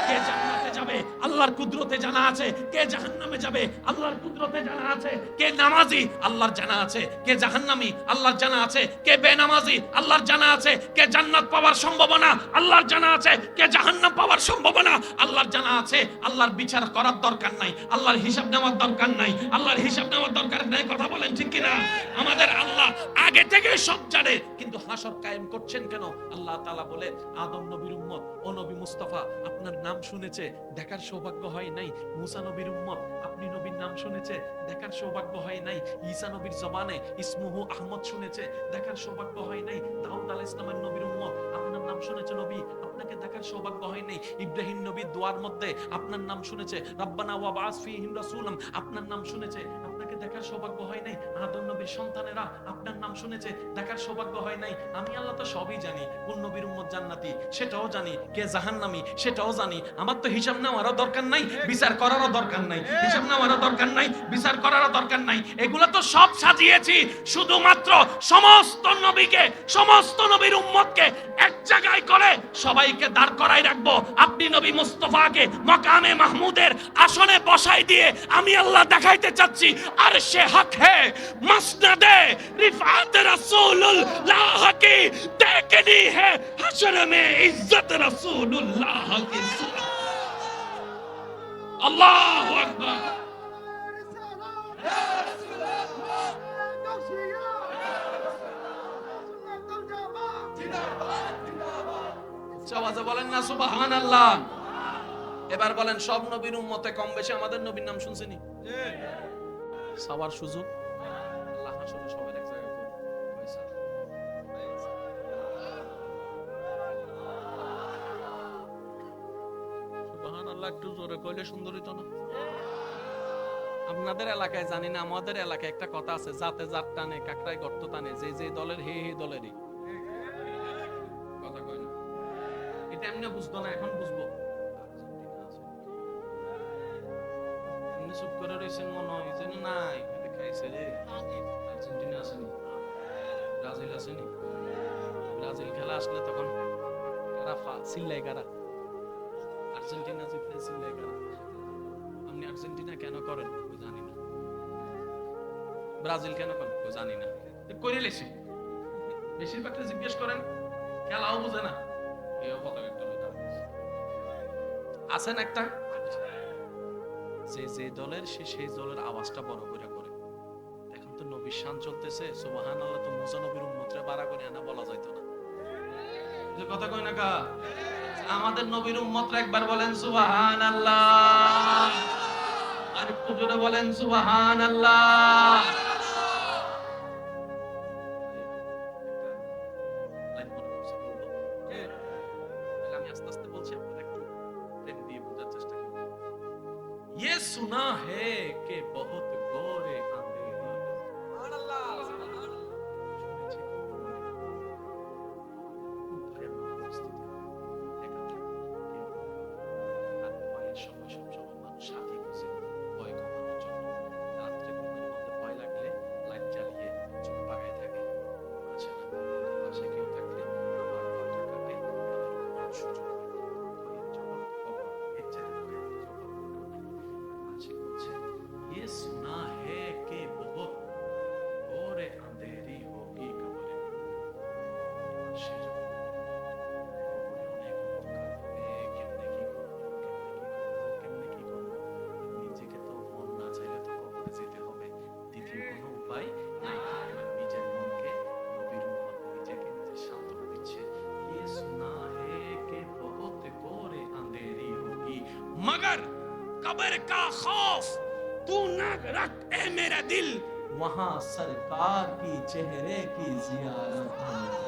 [SPEAKER 2] কে জান্নাতে যাবে আল্লাহর কুদরতে জানা আছে, কে জাহান্নামে যাবে আল্লাহর কুদরতে জানা আছে। কে নামাজি আল্লাহর জানা আছে, কে জাহান্নামী আল্লাহর জানা আছে। কে বেনামাজি আল্লাহর জানা আছে। কে জান্নাত পাওয়ার সম্ভাবনা আল্লাহর জানা আছে, কে জাহান্নাম পাওয়ার সম্ভাবনা আল্লাহর জানা আছে। আল্লাহর বিচার করার দরকার নাই, আল্লাহর হিসাব নেওয়ার দরকার নাই, আল্লাহর হিসাব নেওয়ার দরকার নাই। কথা বলেন ঠিক কিনা? আমাদের আল্লাহ আগে থেকে সব জানে, কিন্তু হাসর কায়েম করছেন কেন? আল্লাহ তাআলা বলে, আদম নবীর উম্মত ও নবী মুস্তাফা আপনার নাম শুনেছে, দেখার সৌভাগ্য হয় নাই। মুসা নবীর উম্মত আপনি নবীর নাম শুনেছে, দেখার সৌভাগ্য হয় নাই। ঈসা নবীর জবানে ইসমুহু আহমদ শুনেছে, দেখার সৌভাগ্য হয় নাই। দাউদ আলাইহিস সালামের নবীর উম্মত আপনার নাম শুনেছে নবী, আপনাকে দেখার সৌভাগ্য হয় নাই। ইব্রাহিম নবীর দোয়ার মধ্যে আপনার নাম শুনেছে, রাব্বানা ওয়া বা'আস ফীহিম রাসূলাম, আপনার নাম শুনেছে, আপনাকে দেখার সৌভাগ্য হয় নাই। আদম নবীর সন্তানেরা আপনার নাম শুনেছে, দেখার সৌভাগ্য হয় নাই। আমি আল্লাহ তো সবই জানি, কোন নবীর উম্মত জান্নাতি সেটাও জানি, কে জাহান্নামী সেটাও জানি। আমার তো হিসাব নেওয়ারও দরকার নাই, বিচার করারও দরকার নাই। হিসাব নেওয়ারও দরকার নাই, বিচার করারও দরকার নাই। এগুলো তো সব সাজিয়েছি শুধুমাত্র সমস্ত নবীকে, সমস্ত নবীর উম্মতকে এক জায়গায় করে সবাইকে দাঁড় করাই রাখবো। আপনি নবী মুস্তাফাকে মাকামে মাহমুদের আসনে বসাই দিয়ে আমি আল্লাহ দেখাইতে চাচ্ছি, আর সে হক হে মসনদে রিফাত রাসূলুল্লাহ কি দেখনি হে হাশর মে ইজ্জত রাসূলুল্লাহ কি। আল্লাহু আকবার। আওয়াজে বলেন না সুবহানাল্লাহ। এবার বলেন, সব নবীর উম্মতে কম বেশি আমাদের নবীর নাম শুনছেনি? সবার সুযোগ আল্লাহ হাসরে সবার এক জায়গায় করবে। সুবহানাল্লাহ একটু জোরে কইলে সুন্দর হইতো না? আপনাদের এলাকায় জানি না, আমাদের এলাকায় একটা কথা আছে, জাতে জাত টানে কাকড়ায় গর্ত টানে, যে যে দলের হে হে দলেরই। কথা কয় না, এটা এমনি বুঝতো না, এখন বুঝবো। এমনি চুপ করে রয়েছেন মনে হয় যেন নাই, দেখাইছে রে। আর্জেন্টিনা আসেনি, ব্রাজিল আসেনি। ব্রাজিল খেলা আসলে তখন কারা চিল্লাই, কারা আর্জেন্টিনা জিতলে চিল্লাই কারা। আপনি আর্জেন্টিনা কেন করেন? জানি না। ব্রাজিল কেন করেন? জানি না। করে লেছি, বেশিরভাগটা জিজ্ঞেস করেন, খেলাও বুঝে না। আছেন একটা যে যে দলের সে সেই দলের আওয়াজটা বড় করে করে। এখন তো নবীর শান চলতেছে, সুবহানাল্লাহ, তো মুসা নবীর উম্মতরে বাড়া করে আনা বলা যাইতো না। যে কথা কই না কা, আমাদের নবীর উম্মতরা একবার বলেন সুবহানাল্লাহ, আর একটু জোরে বলেন সুবহানাল্লাহ। আমি আস্তে আস্তে বলছি, আপনারা একটু প্রেম দিয়ে বোঝার চেষ্টা করুন। ये सुना है कि बहुत गोरे अंधेरे
[SPEAKER 1] কি কোনো উপায় নাই। এবার নিজের মনকে নবীর উম্মত নিজেকে নিজে সান্ত্বনা দিচ্ছে, ये सुना है कि बहुत गोरे अंधेरी होगी
[SPEAKER 2] मगर कब्र का खौफ तू न रख ए मेरा दिल,
[SPEAKER 1] वहां सरकार की चेहरे की जियारत होगी।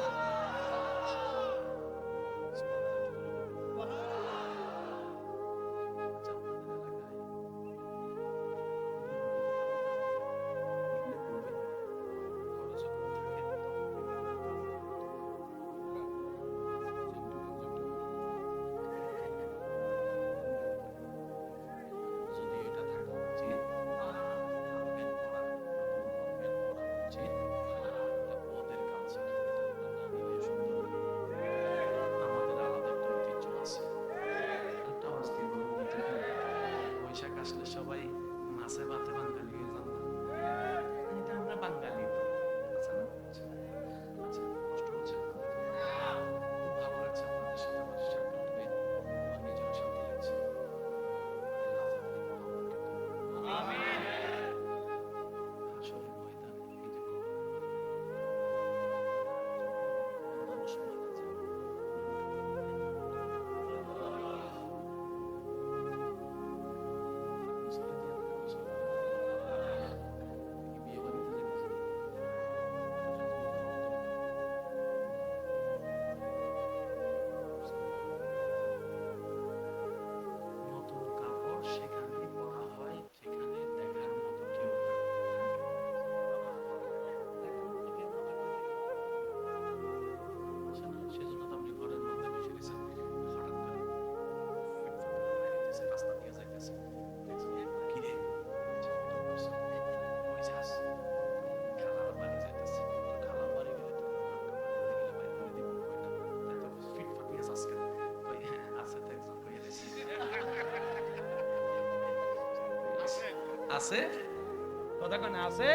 [SPEAKER 1] যদি এটা থাকা উচিত, আনবেন করা, বলবেন করা উচিত, ওদের কাছে এটা আমরা না নিলে সুন্দর হবে। আমাদের আলাদা একটা ঐতিহ্য আছে। একটা আওয়াজ দিয়ে বলুন না ঠিক আছে? বৈশাখ আসলে সবাই মাছে ভাতে বাঙালি হয়ে যান না? এটা আমরা বাঙালি তো। আচ্ছা না? আচ্ছা, কষ্ট হচ্ছে না? খুব ভালো লাগছে আপনাদের সাথে আমার সাক্ষাৎ হয়ে। আমার নিজেরও শান্তি লাগছে। আল্লাহ জানে মোহাম্মদকে কবুল করুন। হাশরের ময়দানে এই যে কবর, মানুষ মারা যায়। বিয়ে বাড়িতে যেতেছে। নতুন কাপড় সেখানে পরা হয়, সেখানে দেখার মতো কেউ আসে না। সেজন্য তো আপনি ঘরের মধ্যে বসে গেছেন, হঠাৎ করে ফিটফাট করে দিতেছে, রাস্তা দিয়ে যাইতেছে, দেখছেন, কি রে কই যাস? খালার বাড়ি যাইতেছে। তো খালার বাড়ি গেলে তো গেলে বাইরে করে দিব, কই না তাই তো ফিটফাট নিয়ে যাস কেন? কই হ্যাঁ আছে তো একজন কই দিছি আছে, কথা কেন আছে,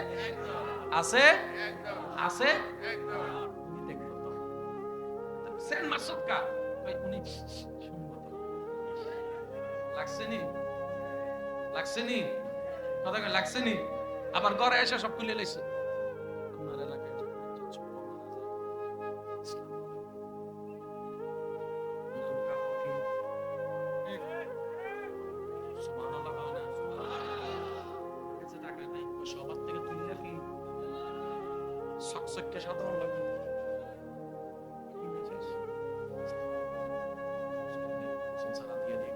[SPEAKER 1] আছে, আছে, উনি দেখবো তো সেন মাসুদ কা, ওই উনি শুনবো তো, লাগছে নি, লাগছে নি, কথা কেন লাগছে নি? আবার ঘরে এসে সব খুলে লাইছে। আপনার এলাকায় যখন একজন ছোট মারা যায়, ইসলাম বলে, নতুন কাপড় কিন, সুবহানাল্লাহ হয় না? কাছে টাকা নাই, সবার থেকে তুলে কি সকসকে সাধারণ লাগবে। সংসার দিয়ে দিয়ে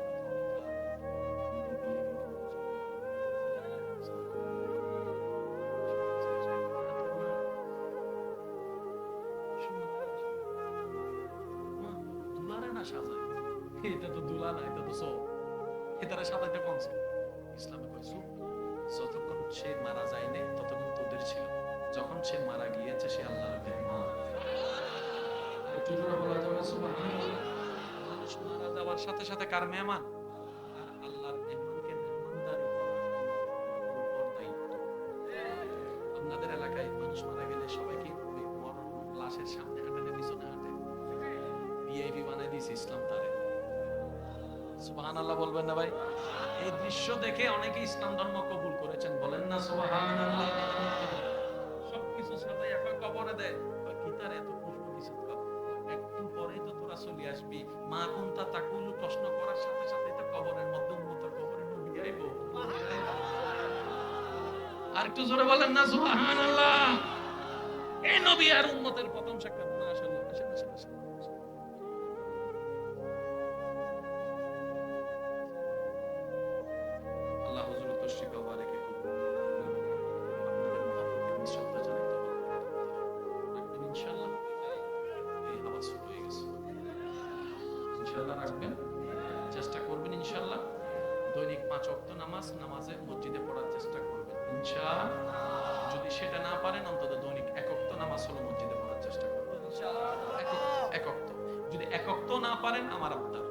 [SPEAKER 1] দুলারে না সাজায়, এটা তো দুলা না, এটা তো সো, এটারে সাজাইতে কমছে। ইসলামে কইছো যতক্ষণ সে মারা যায়নি ততক্ষণ তোদের ছিল, যখন সে মারা গিয়েছে সে আল্লাহর মেহমান। একটু জোরে বলা যাবে সুবহানাল্লাহ। মানুষ মারা যাওয়ার সাথে সাথে কার মেহমান? আর আল্লাহর মেহমানকে মেহমানদারি করা আমাদের উপর দায়িত্ব। আপনাদের এলাকায় মানুষ মারা গেলে সবাই কি ওই মরণ লাশের সামনে হাঁটে না পিছনে হাঁটে? ভিআইপি বানাই দিয়েছে ইসলাম তারে। সুবহানাল্লাহ বলবেন না ভাই? এই দৃশ্য দেখে অনেকে ইসলাম ধর্ম কবুল করেছেন, বলেন না সুবহানাল্লাহ। সবকিছু সবাই এখন কবরে দেয়, কি তার এত প্রশ্ন দিছে? একটু পরেই তো তোরা চলে আসবি, মা কোনটা তাকুল প্রশ্ন করার সাথে সাথে তো কবরের মধ্যে উম্মতের কবরে নবী আইবো। আর একটু জোরে বলেন না সুবহানাল্লাহ। এই নবী আর উম্মতের প্রথম সাক্ষাৎ, মাশাআল্লাহ। আসেন আসেন আসেন। আল্লাহ হুজুর তশরিফ বারেকে কবুল করুন। আপনাদের মহব্বতকে শ্রদ্ধা জানাতে রাখবেন ইনশাআল্লাহ। এই আওয়াজ ছোট হয়ে গেছে, ইনশাআল্লাহ রাখবেন, চেষ্টা করবেন ইনশাআল্লাহ। দৈনিক 5 ওয়াক্ত নামাজে মসজিদে পড়ার চেষ্টা করবেন ইনশাআল্লাহ। যদি সেটা না পারেন অন্তত দৈনিক 1 ওয়াক্ত নামাজ হলো মসজিদে পড়ার চেষ্টা করবেন ইনশাআল্লাহ। 1 ওয়াক্ত, যদি 1 ওয়াক্ত না পারেন আমার আবদার,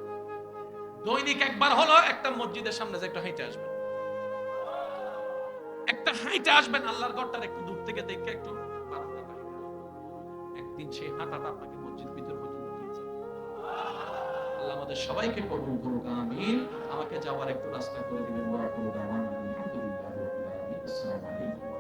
[SPEAKER 1] দৈনিক একবার হলো একটা মসজিদের সামনে যে একটু হেঁটে আসবেন, একটা হাঁটে আসবেন, আল্লাহর ঘরটার একটু দূর থেকে দেখে একটু বারান্দা পাই। একদিন সেই হাঁটাটা আপনাকে মসজিদ ভিতর পর্যন্ত নিয়ে যাবে। আল্লাহ আমাদের সবাইকে কবুল করুক, আমিন। আমাকে যাওয়ার একটু রাস্তা করে দিবেন। ওয়া আখিরু দাওয়ানা আলহামদুলিল্লাহি রাব্বিল আলামিন। আসসালামু আলাইকুম।